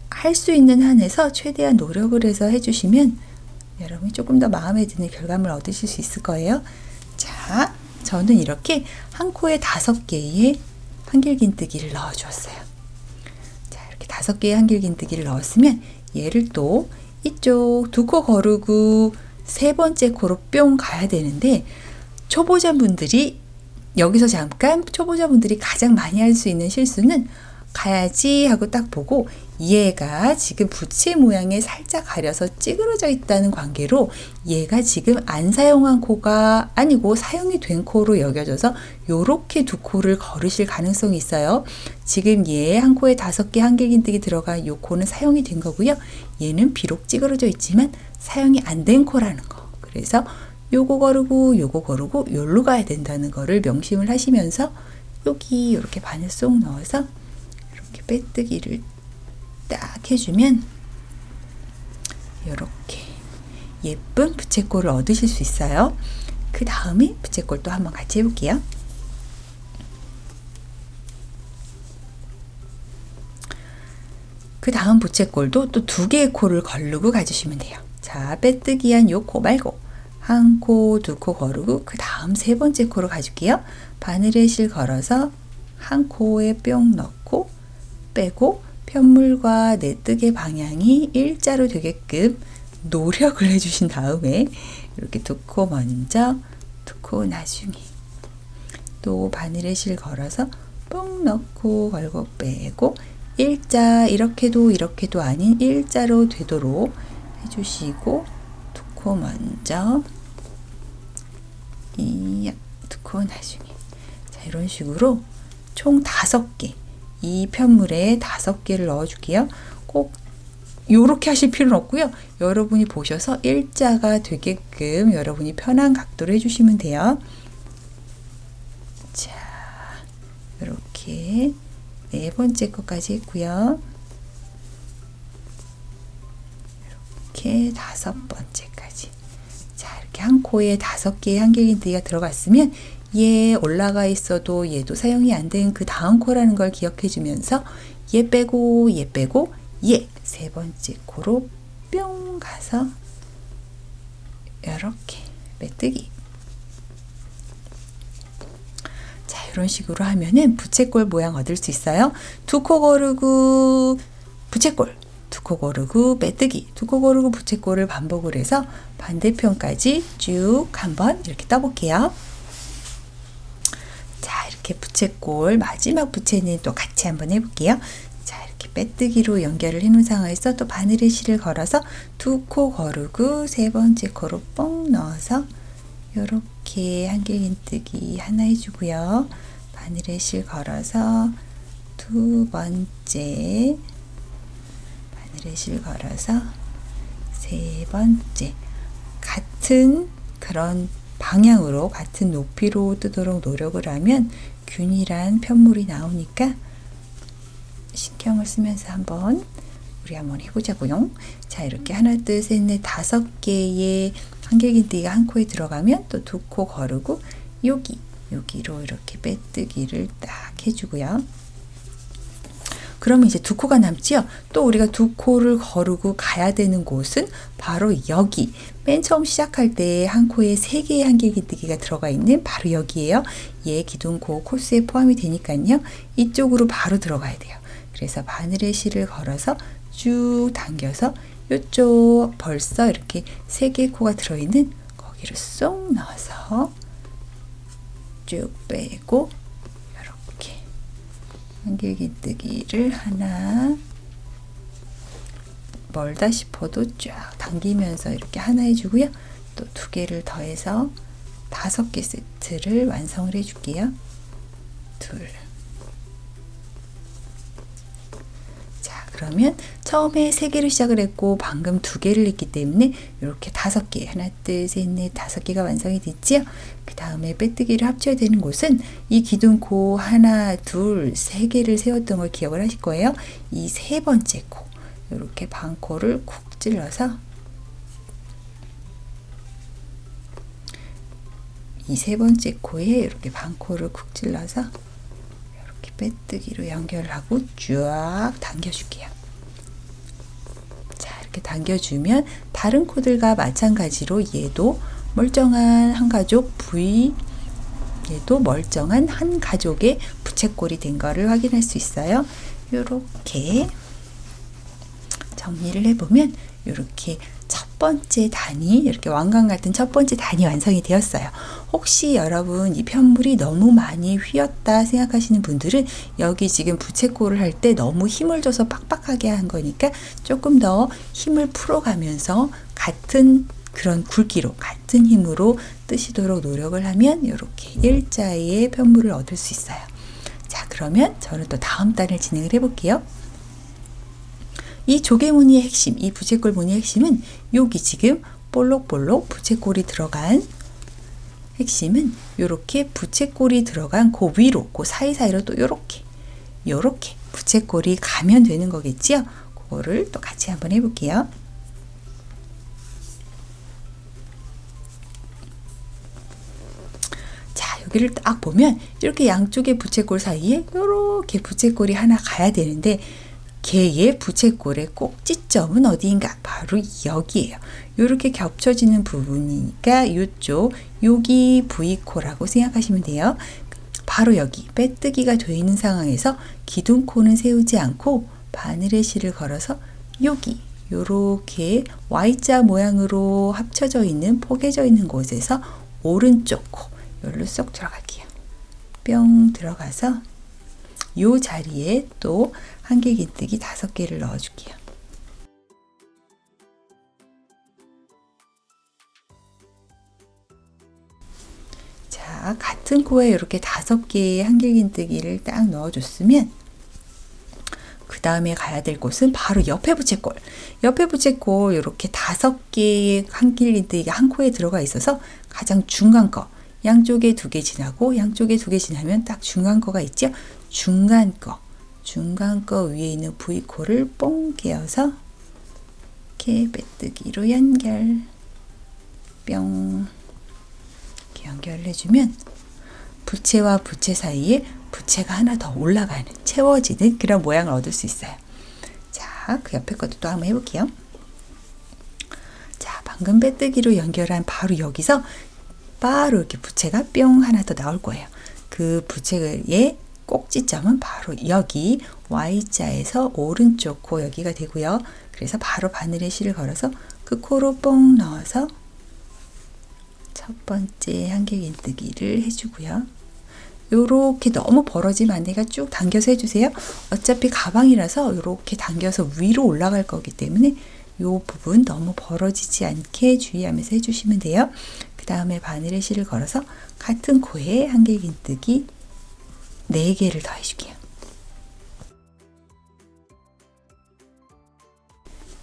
할 수 있는 한에서 최대한 노력을 해서 해주시면 여러분이 조금 더 마음에 드는 결과물을 얻으실 수 있을 거예요. 자, 저는 이렇게 한 코에 5개의 한길긴뜨기를 넣어 주었어요. 자, 이렇게 5개의 한길긴뜨기를 넣었으면 얘를 또 이쪽 2코 거르고 세 번째 코로 뿅 가야 되는데, 초보자분들이 여기서 잠깐 초보자분들이 가장 많이 할 수 있는 실수는 가야지 하고 딱 보고 얘가 지금 부채 모양에 살짝 가려서 찌그러져 있다는 관계로 얘가 지금 안 사용한 코가 아니고 사용이 된 코로 여겨져서 요렇게 2코를 거르실 가능성이 있어요. 지금 얘 한 코에 5개 한길긴뜨기 들어간 요 코는 사용이 된 거고요. 얘는 비록 찌그러져 있지만 사용이 안 된 코라는 거. 그래서 요거 거르고 요거 거르고 요로 가야 된다는 거를 명심을 하시면서 여기 이렇게 바늘 쏙 넣어서 이렇게 빼뜨기를 딱 해주면 이렇게 예쁜 부채꼴을 얻으실 수 있어요. 그 다음에 부채꼴도 한번 같이 해볼게요. 그 다음 부채꼴도 또 2개의 코를 거르고 가주시면 돼요. 자, 빼뜨기한 요 코 말고 한 코, 2코 거르고 그 다음 세 번째 코로 가줄게요. 바늘에 실 걸어서 한 코에 뿅 넣고 빼고 편물과 내뜨개 방향이 일자로 되게끔 노력을 해주신 다음에 이렇게 2코 먼저, 2코 나중에, 또 바늘에 실 걸어서 뽕 넣고 걸고 빼고 일자, 이렇게도 이렇게도 아닌 일자로 되도록 해주시고 2코 먼저, 2코 나중에. 자, 이런 식으로 총 5개, 이 편물에 5개를 넣어줄게요. 꼭 요렇게 하실 필요는 없고요. 여러분이 보셔서 일자가 되게끔 여러분이 편한 각도로 해주시면 돼요. 자, 이렇게 네 번째 것까지 했고요. 이렇게 5번째까지. 자, 이렇게 한 코에 5개의 한길긴뜨기가 들어갔으면 얘 올라가 있어도 얘도 사용이 안 된 그 다음 코라는 걸 기억해 주면서 얘 빼고 얘 빼고 얘 세 번째 코로 뿅 가서 이렇게 빼뜨기. 자, 이런 식으로 하면은 부채꼴 모양 얻을 수 있어요. 두 코 거르고 부채꼴, 두 코 거르고 빼뜨기, 두 코 거르고 부채꼴을 반복을 해서 반대편까지 쭉 한번 이렇게 떠볼게요. 자, 이렇게 부채꼴 마지막 부채는 또 같이 한번 해볼게요. 자, 이렇게 빼뜨기로 연결을 해놓은 상황에서 또 바늘에 실을 걸어서 두 코 거르고 세 번째 코로 뽕 넣어서 이렇게 한길긴뜨기 하나 해주고요. 바늘에 실 걸어서 두 번째, 바늘에 실 걸어서 세 번째, 같은 그런 방향으로 같은 높이로 뜨도록 노력을 하면 균일한 편물이 나오니까 신경을 쓰면서 우리 한번 해보자고요. 자, 이렇게 하나, 둘, 셋, 넷, 5개의 한길긴뜨기가 한 코에 들어가면 또 두 코 거르고 여기로 이렇게 빼뜨기를 딱 해주고요. 그러면 이제 두 코가 남지요. 또 우리가 두 코를 거르고 가야 되는 곳은 바로 여기. 맨 처음 시작할 때 한 코에 3개의 한길긴뜨기가 들어가 있는 바로 여기에요. 얘 기둥코 코스에 포함이 되니까요. 이쪽으로 바로 들어가야 돼요. 그래서 바늘에 실을 걸어서 쭉 당겨서 이쪽 벌써 이렇게 3개의 코가 들어있는 거기를 쏙 넣어서 쭉 빼고 이렇게 한길긴뜨기를 하나, 멀다 싶어도 쫙 당기면서 이렇게 하나 해주고요. 또 2개를 더해서 5개 세트를 완성을 해줄게요. 둘. 자, 그러면 처음에 3개를 시작을 했고 방금 2개를 했기 때문에 이렇게 5개, 하나, 둘, 셋, 넷, 5개가 완성이 됐지요. 그 다음에 빼뜨기를 합쳐야 되는 곳은 이 기둥코 하나, 둘, 3개를 세웠던 걸 기억을 하실 거예요. 이 세 번째 코, 이렇게 반코를 쿡 찔러서 이 세 번째 코에 이렇게 반코를 쿡 찔러서 이렇게 빼뜨기로 연결을 하고 쫙 당겨줄게요. 자, 이렇게 당겨주면 다른 코들과 마찬가지로 얘도 멀쩡한 한 가족 V, 얘도 멀쩡한 한 가족의 부채꼴이 된 거를 확인할 수 있어요. 이렇게 정리를 해보면 이렇게 첫 번째 단이, 이렇게 왕관 같은 첫 번째 단이 완성이 되었어요. 혹시 여러분 이 편물이 너무 많이 휘었다 생각하시는 분들은 여기 지금 부채꼴을 할 때 너무 힘을 줘서 빡빡하게 한 거니까 조금 더 힘을 풀어가면서 같은 그런 굵기로, 같은 힘으로 뜨시도록 노력을 하면 이렇게 일자의 편물을 얻을 수 있어요. 자, 그러면 저는 또 다음 단을 진행을 해볼게요. 이 조개 무늬의 핵심, 이 부채꼴 무늬의 핵심은 여기 지금 볼록볼록 부채꼴이 들어간 핵심은 이렇게 부채꼴이 들어간 그 위로, 그 사이사이로 또 요렇게 부채꼴이 가면 되는 거겠지요. 그거를 또 같이 한번 해볼게요. 자, 여기를 딱 보면 이렇게 양쪽의 부채꼴 사이에 이렇게 부채꼴이 하나 가야 되는데 개의 부채꼴의 꼭지점은 어디인가? 바로 여기에요. 이렇게 겹쳐지는 부분이니까 이쪽, 여기 V코라고 생각하시면 돼요. 바로 여기 빼뜨기가 되어 있는 상황에서 기둥코는 세우지 않고 바늘에 실을 걸어서 여기 이렇게 Y자 모양으로 합쳐져 있는, 포개져 있는 곳에서 오른쪽 코, 여기로 쏙 들어갈게요. 뿅 들어가서 이 자리에 또 한길긴뜨기 5개를 넣어줄게요. 자, 같은 코에 이렇게 5개의 한길긴뜨기를 딱 넣어줬으면 그 다음에 가야 될 곳은 바로 옆에 부채꼴. 옆에 부채꼴 이렇게 5개의 한길긴뜨기가 한 코에 들어가 있어서 가장 중간 거, 양쪽에 2개 지나고 양쪽에 2개 지나면 딱 중간 거가 있죠. 중간 거 위에 있는 V코를 뽕 깨어서 이렇게 빼뜨기로 연결, 뿅 이렇게 연결을 해주면 부채와 부채 사이에 부채가 하나 더 올라가는, 채워지는 그런 모양을 얻을 수 있어요. 자, 그 옆에 것도 또 한번 해볼게요. 자, 방금 빼뜨기로 연결한 바로 여기서 바로 이렇게 부채가 뿅 하나 더 나올 거예요. 그 그 부채의 꼭지점은 바로 여기 Y자에서 오른쪽 코 여기가 되고요. 그래서 바로 바늘에 실을 걸어서 그 코로 뽕 넣어서 첫 번째 한길긴뜨기를 해주고요. 요렇게 너무 벌어지면 안 되니까 쭉 당겨서 해주세요. 어차피 가방이라서 요렇게 당겨서 위로 올라갈 거기 때문에 요 부분 너무 벌어지지 않게 주의하면서 해주시면 돼요. 그 다음에 바늘에 실을 걸어서 같은 코에 한길긴뜨기 4개를 더 해줄게요.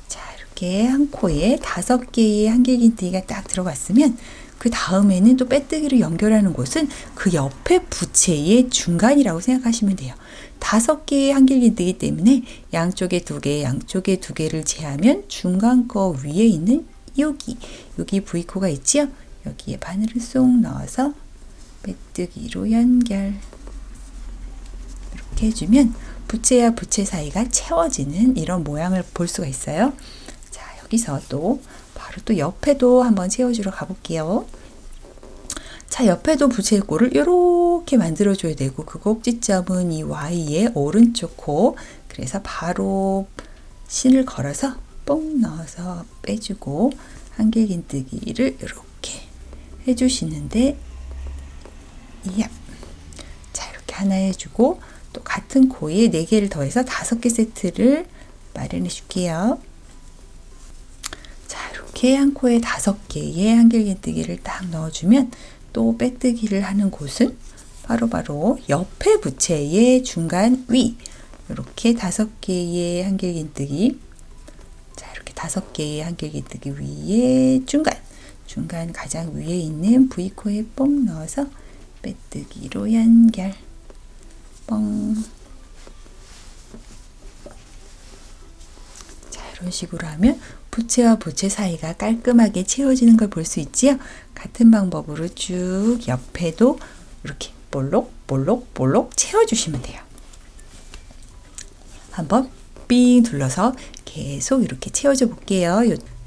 자, 이렇게 한 코에 5개의 한길긴뜨기가 딱 들어갔으면 그 다음에는 또 빼뜨기로 연결하는 곳은 그 옆에 부채의 중간이라고 생각하시면 돼요. 5개의 한길긴뜨기 때문에 양쪽에 2개, 양쪽에 2개를 제하면 중간 거 위에 있는 여기 V코가 있지요? 여기에 바늘을 쏙 넣어서 빼뜨기로 연결. 이렇게 해주면 부채와 부채 사이가 채워지는 이런 모양을 볼 수가 있어요. 자, 여기서 또 바로 또 옆에도 한번 채워주러 가볼게요. 자, 옆에도 부채꼴을 이렇게 만들어줘야 되고 그 꼭지점은 이 Y의 오른쪽 코, 그래서 바로 신을 걸어서 뽕 넣어서 빼주고 한길긴뜨기를 이렇게 해주시는데 자, 이렇게 하나 해주고 또 같은 코에 4개를 더해서 5개 세트를 마련해 줄게요. 자, 이렇게 한 코에 5개의 한길긴뜨기를 딱 넣어주면 또 빼뜨기를 하는 곳은 바로 옆에 부채의 중간 위, 이렇게 5개의 한길긴뜨기, 자, 이렇게 5개의 한길긴뜨기 위에 중간 가장 위에 있는 V코에 뽕 넣어서 빼뜨기로 연결. 뻥. 자, 이런 식으로 하면 부채와 부채 사이가 깔끔하게 채워지는 걸 볼 수 있지요. 같은 방법으로 쭉 옆에도 이렇게 볼록 채워주시면 돼요. 한번 삥 둘러서 계속 이렇게 채워줘 볼게요.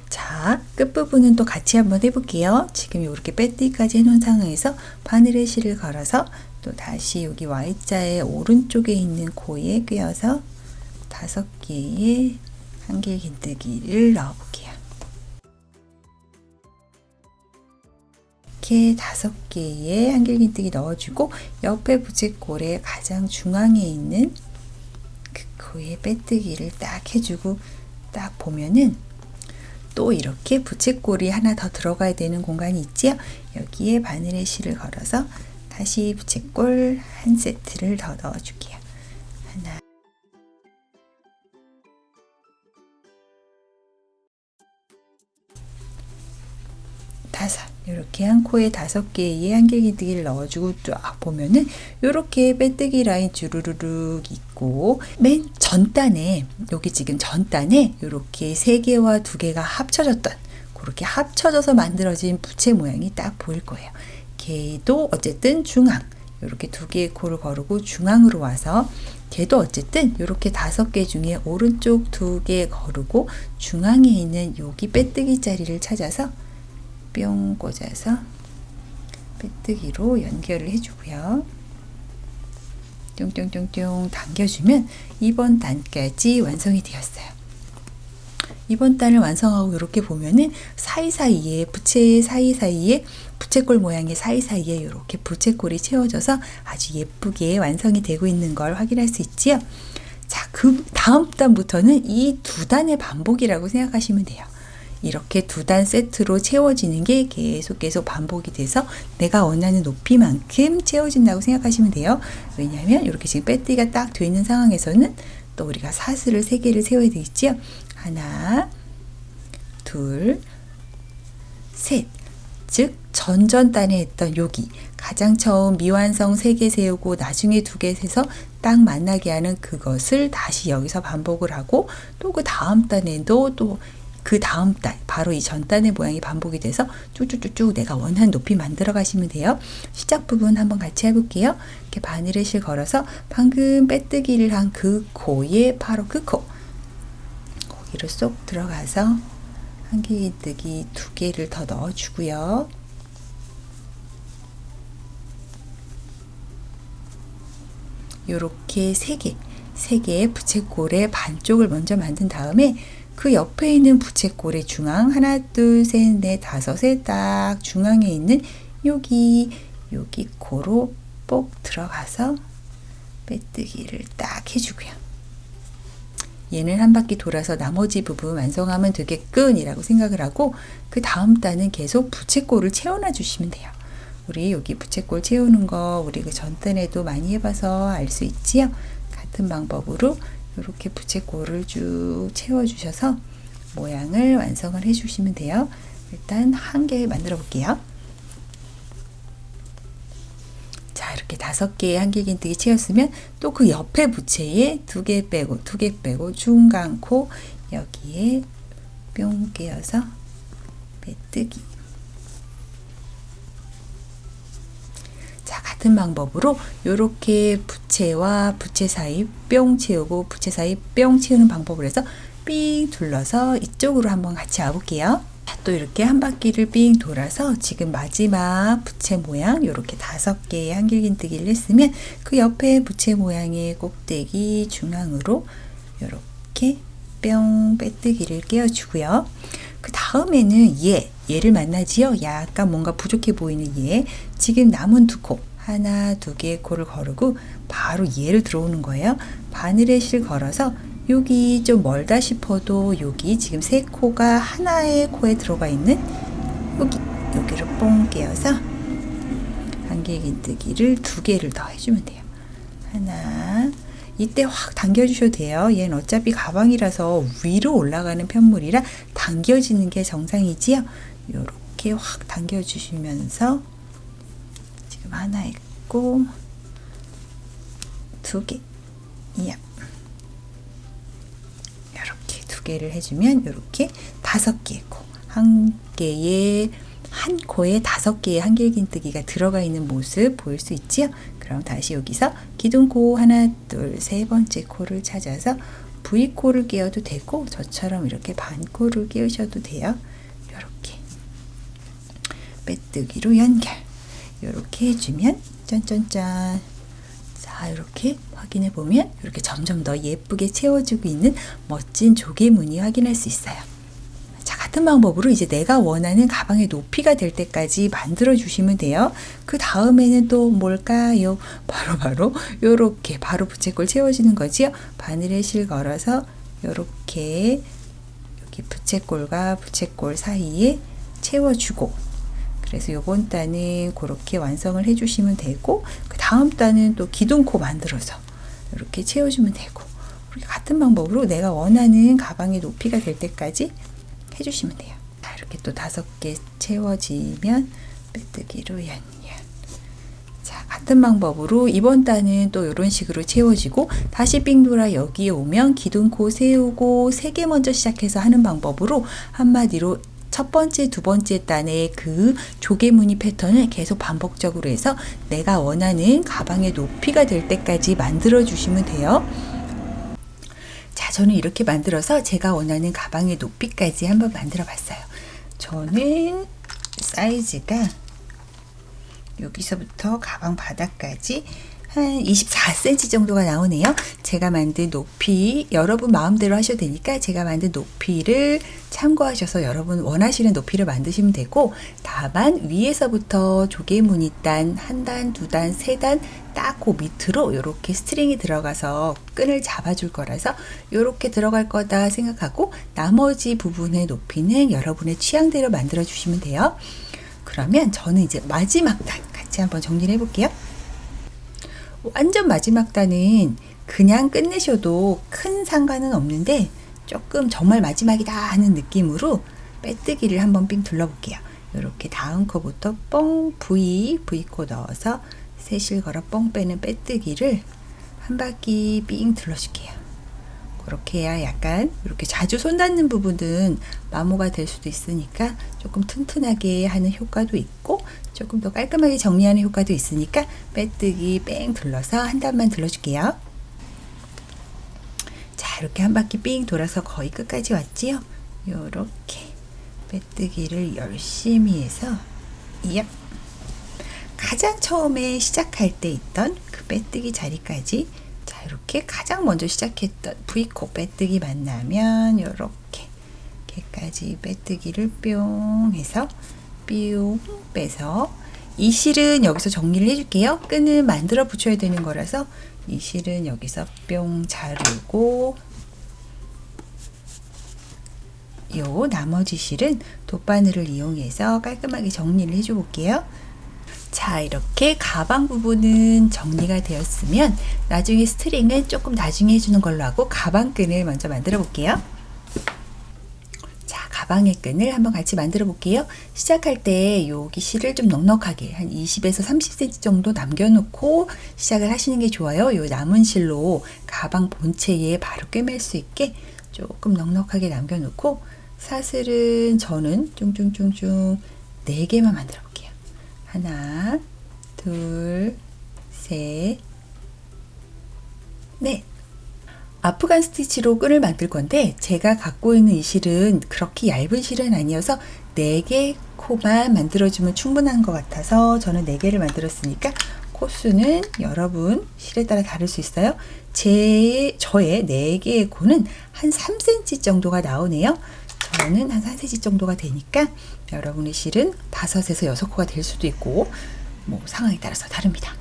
자, 끝부분은 또 같이 한번 해볼게요. 지금 이렇게 빼뜨기까지 해놓은 상황에서 바늘에 실을 걸어서 또 다시 여기 Y자의 오른쪽에 있는 코에 꿰어서 5개의 한길긴뜨기를 넣어볼게요. 이렇게 5개의 한길긴뜨기 넣어주고 옆에 부채꼴의 가장 중앙에 있는 그 코에 빼뜨기를 딱 해주고 딱 보면은 또 이렇게 부채꼴이 하나 더 들어가야 되는 공간이 있지요. 여기에 바늘에 실을 걸어서 다시 부채꼴 한 세트를 더 넣어줄게요. 하나, 다섯. 이렇게 한 코에 5개의 한길긴뜨기를 넣어주고 쫙 보면은 이렇게 빼뜨기 라인 주르르륵 있고 맨 전단에 여기 지금 전단에 이렇게 3개와 2개가 합쳐졌던 그렇게 합쳐져서 만들어진 부채 모양이 딱 보일 거예요. 걔도 어쨌든 중앙 이렇게 2개의 코를 거르고 중앙으로 와서 걔도 어쨌든 이렇게 5개 중에 오른쪽 2개 거르고 중앙에 있는 여기 빼뜨기 자리를 찾아서 뿅 꽂아서 빼뜨기로 연결을 해주고요. 뿅뿅뿅뿅 당겨주면 이번 단까지 완성이 되었어요. 이번 단을 완성하고 이렇게 보면은 사이사이에 부채 사이사이에 부채꼴 모양의 사이사이에 이렇게 부채꼴이 채워져서 아주 예쁘게 완성이 되고 있는 걸 확인할 수 있지요. 자, 그 다음 단부터는 이 2단의 반복이라고 생각하시면 돼요. 이렇게 2단 세트로 채워지는 게 계속 반복이 돼서 내가 원하는 높이만큼 채워진다고 생각하시면 돼요. 왜냐하면 이렇게 지금 빼뜨기가 딱 되어 있는 상황에서는 또 우리가 사슬을 3개를 세워야 되겠죠. 하나, 둘, 셋. 즉 전전단에 했던 여기 가장 처음 미완성 3개 세우고 나중에 2개 세서 딱 만나게 하는 그것을 다시 여기서 반복을 하고 또 그 다음 단에도 또 그 다음 단 바로 이 전단의 모양이 반복이 돼서 쭉쭉쭉쭉 내가 원하는 높이 만들어 가시면 돼요. 시작 부분 한번 같이 해볼게요. 이렇게 바늘에 실 걸어서 방금 빼뜨기를 한 그 코에 바로 그 코 거기를 쏙 들어가서 한길긴뜨기 2개를 더 넣어주고요. 요렇게 3개의 부채꼴의 반쪽을 먼저 만든 다음에 그 옆에 있는 부채꼴의 중앙 하나, 둘, 셋, 넷, 다섯에 딱 중앙에 있는 여기 코로 뽁 들어가서 빼뜨기를 딱 해주고요. 얘는 한 바퀴 돌아서 나머지 부분 완성하면 되겠군이라고 생각을 하고 그 다음 단은 계속 부채꼴을 채워놔 주시면 돼요. 우리 여기 부채꼴 채우는 거 우리 그 전단에도 많이 해봐서 알 수 있지요? 같은 방법으로 이렇게 부채꼴을 쭉 채워주셔서 모양을 완성을 해주시면 돼요. 일단 한 개 만들어 볼게요. 자, 이렇게 5개의 한길긴뜨기 채웠으면 또 그 옆에 부채에 2개 빼고 중간 코 여기에 뿅 끼워서 빼뜨기. 자, 같은 방법으로 이렇게 부채와 부채 사이 뿅 채우고 부채 사이 뿅 채우는 방법으로 해서 삥 둘러서 이쪽으로 한번 같이 와볼게요. 또 이렇게 한 바퀴를 삥 돌아서 지금 마지막 부채 모양 이렇게 5개의 한길긴뜨기를 했으면 그 옆에 부채 모양의 꼭대기 중앙으로 이렇게 뿅 빼뜨기를 끼워주고요. 그 다음에는 얘를 만나지요. 약간 뭔가 부족해 보이는 얘. 지금 남은 2코 하나, 2개의 코를 거르고 바로 얘를 들어오는 거예요. 바늘에 실 걸어서 여기 좀 멀다 싶어도 여기 지금 3코가 하나의 코에 들어가 있는 여기를 뽕 깨어서 한길긴뜨기를 2개를 더 해주면 돼요. 하나, 이때 확 당겨주셔도 돼요. 얘는 어차피 가방이라서 위로 올라가는 편물이라 당겨지는 게 정상이지요. 이렇게 확 당겨주시면서 지금 하나 있고 2개, 이렇게 2개를 해주면 이렇게 5개의 코, 한 코에 5개의 한길긴뜨기가 들어가 있는 모습 보일 수 있지요? 그럼 다시 여기서 기둥코 하나, 둘, 3번째 코를 찾아서 V코를 끼워도 되고 저처럼 이렇게 반코를 끼우셔도 돼요. 이렇게 빼뜨기로 연결. 이렇게 해주면 짠짠짠. 자, 이렇게 확인해 보면 이렇게 점점 더 예쁘게 채워지고 있는 멋진 조개무늬 확인할 수 있어요. 자, 같은 방법으로 이제 내가 원하는 가방의 높이가 될 때까지 만들어 주시면 돼요. 그 다음에는 또 뭘까요? 바로 요렇게 바로 부채꼴 채워지는 거지요. 바늘에 실 걸어서 요렇게 여기 부채꼴과 부채꼴 사이에 채워주고, 그래서 요번 단은 그렇게 완성을 해주시면 되고, 그 다음 단은 또 기둥코 만들어서 이렇게 채워주면 되고, 그렇게 같은 방법으로 내가 원하는 가방의 높이가 될 때까지 해주시면 돼요. 자, 이렇게 또 5개 채워지면 빼뜨기로 연결. 자, 같은 방법으로 이번 단은 또 이런 식으로 채워지고, 다시 삥 돌아 여기에 오면 기둥코 세우고 3개 먼저 시작해서 하는 방법으로 한마디로 첫 번째, 두 번째 단의 그 조개무늬 패턴을 계속 반복적으로 해서 내가 원하는 가방의 높이가 될 때까지 만들어 주시면 돼요. 자, 저는 이렇게 만들어서 제가 원하는 가방의 높이까지 한번 만들어 봤어요. 저는 사이즈가 여기서부터 가방 바닥까지 한 24cm 정도가 나오네요. 제가 만든 높이 여러분 마음대로 하셔도 되니까 제가 만든 높이를 참고하셔서 여러분 원하시는 높이를 만드시면 되고, 다만 위에서부터 조개무늬 단, 1단, 2단, 3단 딱 그 밑으로 이렇게 스트링이 들어가서 끈을 잡아줄 거라서 이렇게 들어갈 거다 생각하고 나머지 부분의 높이는 여러분의 취향대로 만들어 주시면 돼요. 그러면 저는 이제 마지막 단 같이 한번 정리를 해볼게요. 완전 마지막 단은 그냥 끝내셔도 큰 상관은 없는데 조금 정말 마지막이다 하는 느낌으로 빼뜨기를 한번 삥 둘러볼게요. 이렇게 다음 코부터 뻥 V코 넣어서 셋실 걸어 뻥 빼는 빼뜨기를 한 바퀴 삥 둘러줄게요. 그렇게 해야 약간 이렇게 자주 손 닿는 부분은 마모가 될 수도 있으니까 조금 튼튼하게 하는 효과도 있고 조금 더 깔끔하게 정리하는 효과도 있으니까 빼뜨기 뺑 둘러서 한 단만 둘러줄게요. 자, 이렇게 한 바퀴 삥 돌아서 거의 끝까지 왔지요? 요렇게 빼뜨기를 열심히 해서 가장 처음에 시작할 때 있던 그 빼뜨기 자리까지, 자 이렇게 가장 먼저 시작했던 V코 빼뜨기 만나면 요렇게 개까지 빼뜨기를 뿅 해서 뿅 빼서, 이 실은 여기서 정리를 해줄게요. 끈을 만들어 붙여야 되는 거라서 이 실은 여기서 뿅 자르고, 요 나머지 실은 돗바늘을 이용해서 깔끔하게 정리를 해줘 볼게요. 자, 이렇게 가방 부분은 정리가 되었으면 나중에 스트링은 조금 나중에 해주는 걸로 하고 가방 끈을 먼저 만들어 볼게요. 자, 가방의 끈을 한번 같이 만들어 볼게요. 시작할 때 여기 실을 좀 넉넉하게 한 20에서 30cm 정도 남겨놓고 시작을 하시는 게 좋아요. 요 남은 실로 가방 본체에 바로 꿰맬 수 있게 조금 넉넉하게 남겨놓고, 사슬은 저는 쭝쭝쭝쭝 4개만 만들어 볼게요. 하나, 둘, 셋, 넷. 아프간 스티치로 끈을 만들 건데 제가 갖고 있는 이 실은 그렇게 얇은 실은 아니어서 4개 코만 만들어주면 충분한 것 같아서 저는 4개를 만들었으니까 코수는 여러분 실에 따라 다를 수 있어요. 저의 4개의 코는 한 3cm 정도가 나오네요. 저는 한 3cm 정도가 되니까 여러분의 실은 5에서 6코가 될 수도 있고 뭐 상황에 따라서 다릅니다.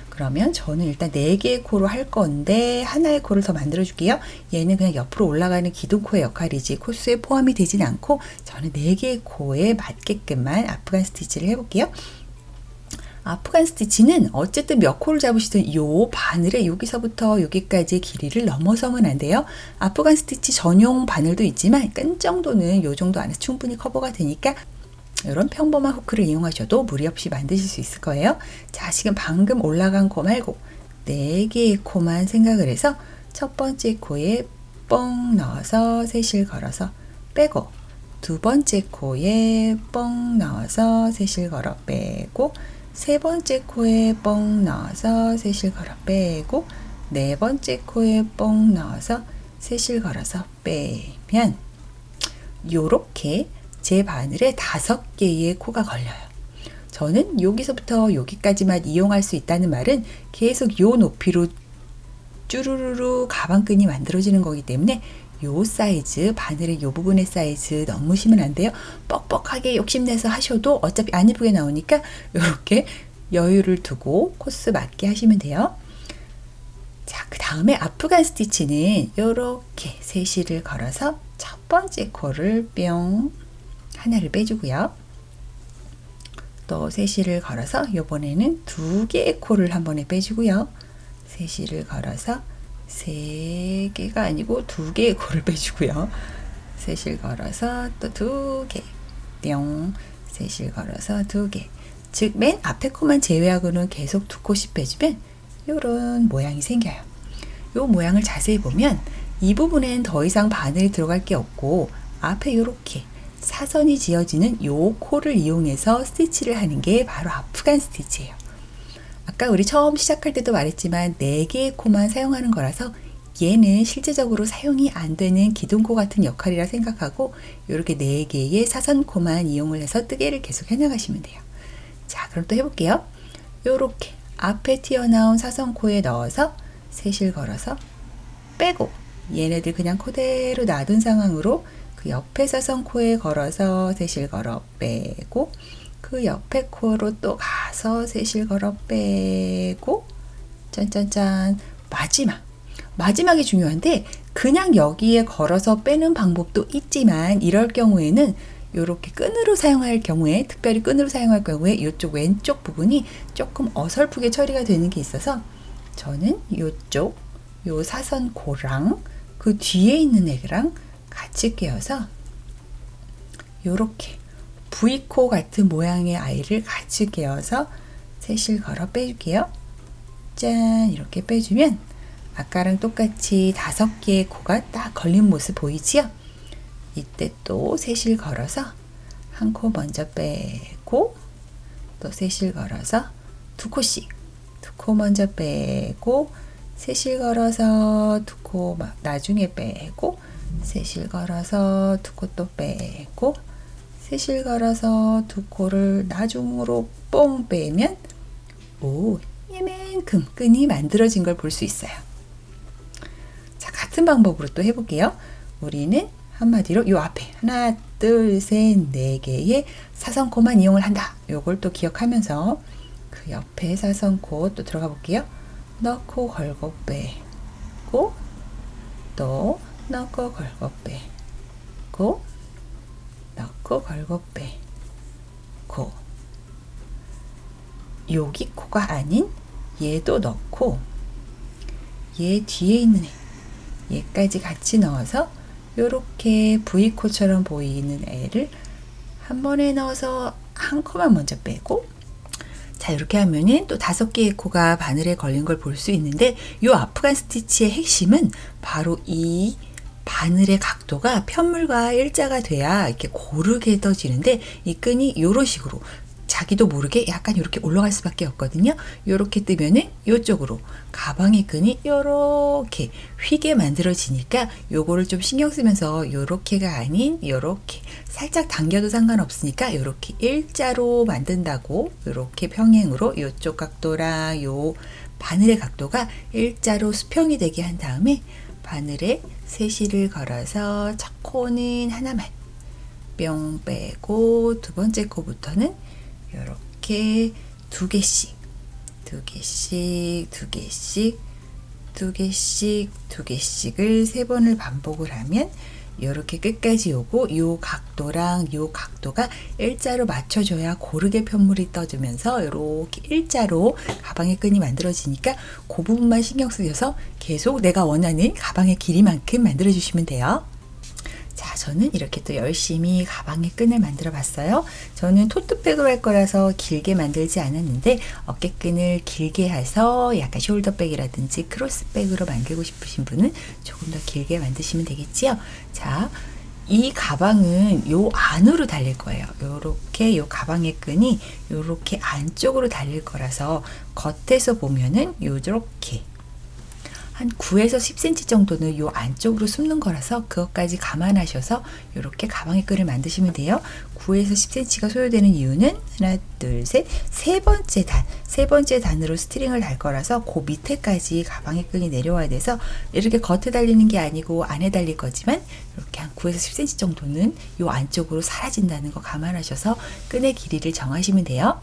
그러면 저는 일단 4개의 코로 할 건데 하나의 코를 더 만들어 줄게요. 얘는 그냥 옆으로 올라가는 기둥코의 역할이지 코스에 포함이 되진 않고, 저는 4개의 코에 맞게끔만 아프간 스티치를 해볼게요. 아프간 스티치는 어쨌든 몇 코를 잡으시든 요 바늘에 여기서부터 여기까지의 길이를 넘어서면 안 돼요. 아프간 스티치 전용 바늘도 있지만 끈 정도는 요 정도 안에서 충분히 커버가 되니까 이런 평범한 후크를 이용하셔도 무리 없이 만드실 수 있을 거예요. 자, 지금 방금 올라간 코 말고 4개의 코만 생각을 해서 첫 번째 코에 뻥 넣어서 셋실 걸어서 빼고, 두 번째 코에 뻥 넣어서 셋실 걸어 빼고, 세 번째 코에 뻥 넣어서 셋실 걸어 빼고, 네 번째 코에 뻥 넣어서 셋실 걸어서 빼면 요렇게 제 바늘에 5개의 코가 걸려요. 저는 여기서부터 여기까지만 이용할 수 있다는 말은 계속 요 높이로 쭈루루루 가방끈이 만들어지는 거기 때문에 요 사이즈, 바늘의 요 부분의 사이즈 넘으시면 안 돼요. 뻑뻑하게 욕심내서 하셔도 어차피 안 이쁘게 나오니까 이렇게 여유를 두고 코스 맞게 하시면 돼요. 자, 그 다음에 아프간 스티치는 이렇게 세실을 걸어서 첫 번째 코를 뿅 하나를 빼주고요. 또 세실을 걸어서 이번에는 2개의 코를 한 번에 빼주고요. 세실을 걸어서 3개가 아니고 2개의 코를 빼주고요. 세실 걸어서 또 2개 뿅, 세실 걸어서 2개. 즉 맨 앞에 코만 제외하고는 계속 2코씩 빼주면 이런 모양이 생겨요. 이 모양을 자세히 보면 이 부분엔 더 이상 바늘이 들어갈 게 없고 앞에 이렇게 사선이 지어지는 요 코를 이용해서 스티치를 하는 게 바로 아프간 스티치예요. 아까 우리 처음 시작할 때도 말했지만 4개의 코만 사용하는 거라서 얘는 실제적으로 사용이 안 되는 기둥코 같은 역할이라 생각하고 이렇게 4개의 사선코만 이용을 해서 뜨개를 계속 해나가시면 돼요. 자, 그럼 또 해볼게요. 요렇게 앞에 튀어나온 사선코에 넣어서 셋실 걸어서 빼고, 얘네들 그냥 그대로 놔둔 상황으로 그 옆에 사선코에 걸어서 셋실 걸어 빼고, 그 옆에 코로 또 가서 셋실 걸어 빼고, 짠짠짠. 마지막이 중요한데 그냥 여기에 걸어서 빼는 방법도 있지만 이럴 경우에는 이렇게 끈으로 사용할 경우에, 특별히 끈으로 사용할 경우에 이쪽 왼쪽 부분이 조금 어설프게 처리가 되는 게 있어서 저는 이쪽 요 사선코랑 그 뒤에 있는 애랑 같이 꿰어서 요렇게 V코 같은 모양의 아이를 같이 꿰어서 셋실 걸어 빼줄게요. 짠, 이렇게 빼주면 아까랑 똑같이 5개의 코가 딱 걸린 모습 보이지요? 이때 또 셋실 걸어서 한 코 먼저 빼고, 또 셋실 걸어서 2코씩, 2코 먼저 빼고, 셋실 걸어서 2코 나중에 빼고, 셋실 걸어서 2코 또 빼고, 셋실 걸어서 2코를 나중으로 뽕 빼면 오, 이만큼 끈이 만들어진 걸 볼 수 있어요. 자, 같은 방법으로 또 해볼게요. 우리는 한마디로 요 앞에 하나, 둘, 셋, 네 개의 사선코만 이용을 한다. 요걸 또 기억하면서 그 옆에 사선코 또 들어가 볼게요. 넣고 걸고 빼고 또 넣고 걸고 빼고 넣고 걸고 빼고 여기 코가 아닌 얘도 넣고 얘 뒤에 있는 얘까지 같이 넣어서 요렇게 V코처럼 보이는 애를 한 번에 넣어서 한 코만 먼저 빼고, 자, 이렇게 하면은 또 5개의 코가 바늘에 걸린 걸 볼 수 있는데, 요 아프간 스티치의 핵심은 바로 이 바늘의 각도가 편물과 일자가 돼야 이렇게 고르게 떠지는데, 이 끈이 요런 식으로 자기도 모르게 약간 이렇게 올라갈 수밖에 없거든요. 요렇게 뜨면은 요쪽으로 가방의 끈이 요렇게 휘게 만들어지니까 요거를 좀 신경 쓰면서 요렇게가 아닌 요렇게 살짝 당겨도 상관없으니까 요렇게 일자로 만든다고, 요렇게 평행으로 요쪽 각도랑 요 바늘의 각도가 일자로 수평이 되게 한 다음에 바늘에 세시를 걸어서 첫 코는 하나만 뿅 빼고 두 번째 코부터는 이렇게 두 개씩을 세 번을 반복을 하면 이렇게 끝까지 오고, 요 각도랑 요 각도가 일자로 맞춰줘야 고르게 편물이 떠주면서 이렇게 일자로 가방의 끈이 만들어지니까 그 부분만 신경 쓰셔서 계속 내가 원하는 가방의 길이만큼 만들어 주시면 돼요. 자, 저는 이렇게 또 열심히 가방의 끈을 만들어 봤어요. 저는 토트백으로 할 거라서 길게 만들지 않았는데, 어깨끈을 길게 해서 약간 숄더백이라든지 크로스백으로 만들고 싶으신 분은 조금 더 길게 만드시면 되겠지요. 자, 이 가방은 요 안으로 달릴 거예요. 요렇게 요 가방의 끈이 요렇게 안쪽으로 달릴 거라서 겉에서 보면은 요렇게 한 9에서 10cm 정도는 요 안쪽으로 숨는 거라서 그것까지 감안하셔서 이렇게 가방의 끈을 만드시면 돼요. 9에서 10cm가 소요되는 이유는 하나, 둘, 셋, 세 번째 단으로 스트링을 달 거라서 그 밑에까지 가방의 끈이 내려와야 돼서 이렇게 겉에 달리는 게 아니고 안에 달릴 거지만 이렇게 한 9에서 10cm 정도는 요 안쪽으로 사라진다는 거 감안하셔서 끈의 길이를 정하시면 돼요.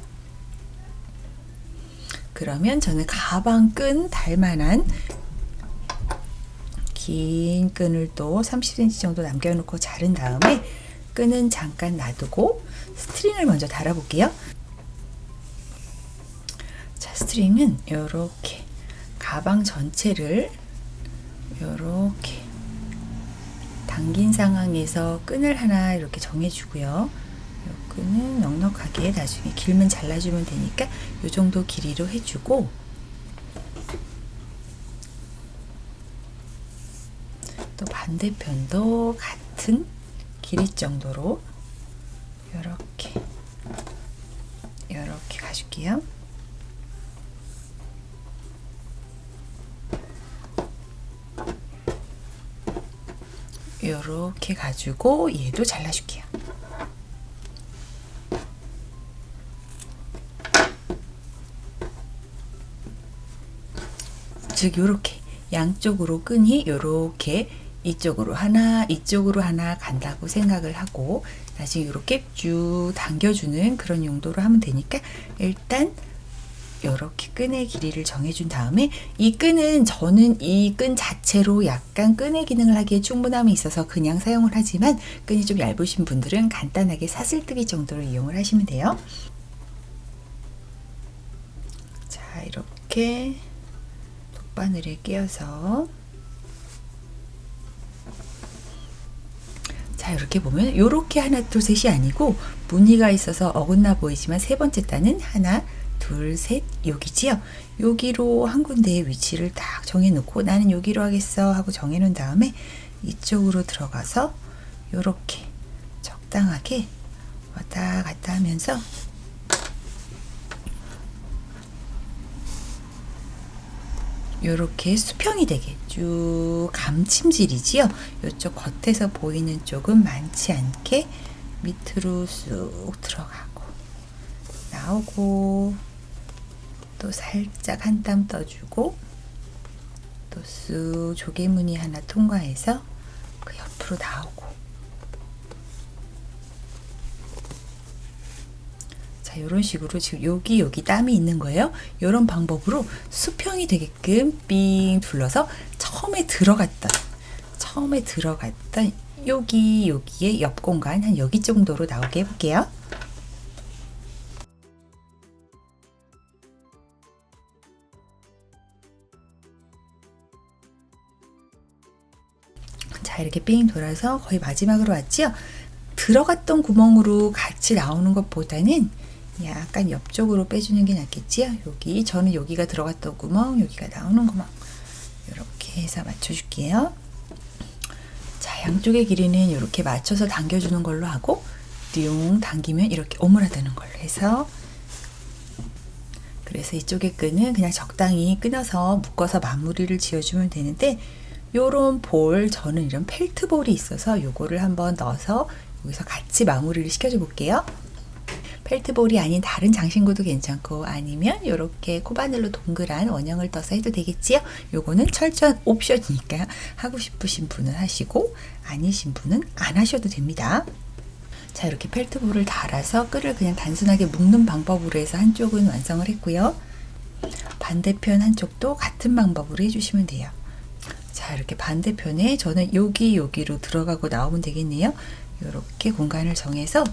그러면 저는 가방 끈 달 만한 긴 끈을 또 30cm 정도 남겨놓고 자른 다음에 끈은 잠깐 놔두고 스트링을 먼저 달아볼게요. 자, 스트링은 이렇게 가방 전체를 이렇게 당긴 상황에서 끈을 하나 이렇게 정해주고요. 이 끈은 넉넉하게 나중에 길면 잘라주면 되니까 이 정도 길이로 해주고, 또 반대편도 같은 길이 정도로 이렇게 가줄게요. 이렇게 가지고 얘도 잘라줄게요. 즉 이렇게 양쪽으로 끈이 이렇게 이쪽으로 하나 간다고 생각을 하고 나중에 이렇게 쭉 당겨주는 그런 용도로 하면 되니까, 일단 이렇게 끈의 길이를 정해준 다음에 이 끈은 저는 이 끈 자체로 약간 끈의 기능을 하기에 충분함이 있어서 그냥 사용을 하지만, 끈이 좀 얇으신 분들은 간단하게 사슬뜨기 정도로 이용을 하시면 돼요. 자, 이렇게 바늘에 끼워서, 자, 이렇게 보면 이렇게 하나 둘 셋이 아니고 무늬가 있어서 어긋나 보이지만 세 번째 단은 하나 둘 셋 여기지요. 여기로 한 군데의 위치를 딱 정해 놓고 나는 여기로 하겠어 하고 정해 놓은 다음에 이쪽으로 들어가서 이렇게 적당하게 왔다 갔다 하면서 요렇게 수평이 되게 쭉 감침질이지요. 이쪽 겉에서 보이는 쪽은 많지 않게 밑으로 쑥 들어가고 나오고 또 살짝 한 땀 떠주고 또 쑥 조개무늬 하나 통과해서 그 옆으로 나오고, 자, 이런 식으로 지금 여기 땀이 있는 거예요. 이런 방법으로 수평이 되게끔 삥 둘러서 처음에 들어갔던 여기에 옆 공간 한 여기 정도로 나오게 해볼게요. 자, 이렇게 삥 돌아서 거의 마지막으로 왔지요. 들어갔던 구멍으로 같이 나오는 것보다는 약간 옆쪽으로 빼주는 게 낫겠지요. 저는 여기가 들어갔던 구멍, 여기가 나오는 구멍, 이렇게 해서 맞춰줄게요. 자, 양쪽의 길이는 이렇게 맞춰서 당겨주는 걸로 하고, 띵 당기면 이렇게 오므라드는 걸로 해서, 그래서 이쪽의 끈은 그냥 적당히 끊어서 묶어서 마무리를 지어주면 되는데, 요런 볼, 저는 이런 펠트볼이 있어서 요거를 한번 넣어서 여기서 같이 마무리를 시켜줘 볼게요. 펠트볼이 아닌 다른 장신구도 괜찮고, 아니면 이렇게 코바늘로 동그란 원형을 떠서 해도 되겠지요. 요거는 철저한 옵션이니까 하고 싶으신 분은 하시고 아니신 분은 안 하셔도 됩니다. 자, 이렇게 펠트볼을 달아서 끈을 그냥 단순하게 묶는 방법으로 해서 한쪽은 완성을 했고요. 반대편 한쪽도 같은 방법으로 해주시면 돼요. 자, 이렇게 반대편에 저는 여기로 들어가고 나오면 되겠네요. 이렇게 공간을 정해서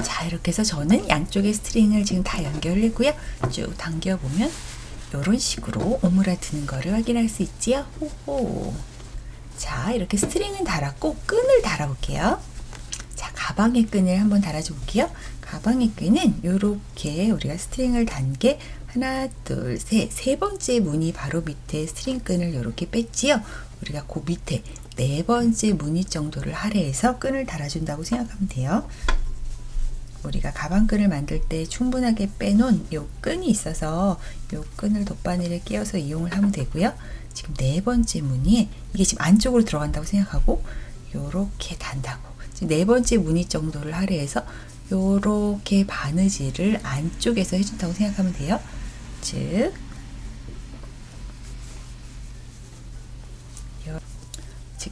자, 이렇게 해서 저는 양쪽의 스트링을 지금 다 연결을 했고요. 쭉 당겨보면 이런 식으로 오므라드는 거를 확인할 수 있지요. 호호. 자, 이렇게 스트링은 달았고 끈을 달아볼게요. 자, 가방의 끈을 한번 달아줘 볼게요. 가방의 끈은 이렇게 우리가 스트링을 단 게 하나, 둘, 세 번째 무늬 바로 밑에 스트링 끈을 이렇게 뺐지요. 우리가 그 밑에 네 번째 무늬 정도를 할애해서 끈을 달아준다고 생각하면 돼요. 우리가 가방끈을 만들 때 충분하게 빼놓은 요 끈이 있어서 요 끈을 돗바늘에 끼워서 이용을 하면 되고요. 지금 네 번째 무늬에 이게 지금 안쪽으로 들어간다고 생각하고 요렇게 단다고, 지금 네 번째 무늬 정도를 할애해서 요렇게 바느질을 안쪽에서 해준다고 생각하면 돼요. 즉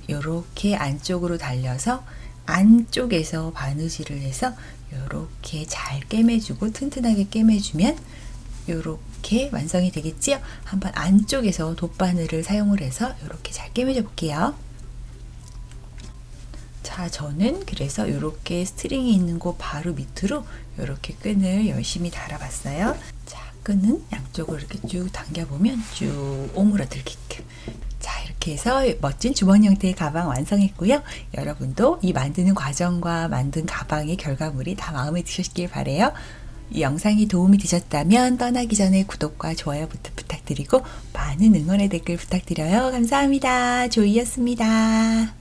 요렇게 안쪽으로 달려서 안쪽에서 바느질을 해서 요렇게 잘 꿰매주고 튼튼하게 꿰매주면 요렇게 완성이 되겠지요. 한번 안쪽에서 돗바늘을 사용을 해서 요렇게 잘 꿰매줘 볼게요. 자, 저는 그래서 요렇게 스트링이 있는 곳 바로 밑으로 요렇게 끈을 열심히 달아봤어요. 자, 끈은 양쪽으로 이렇게 쭉 당겨보면 쭉 오므라들게끔. 자, 이렇게 해서 멋진 주머니 형태의 가방 완성했고요. 여러분도 이 만드는 과정과 만든 가방의 결과물이 다 마음에 드셨길 바래요. 이 영상이 도움이 되셨다면 떠나기 전에 구독과 좋아요부터 부탁드리고 많은 응원의 댓글 부탁드려요. 감사합니다. 조이였습니다.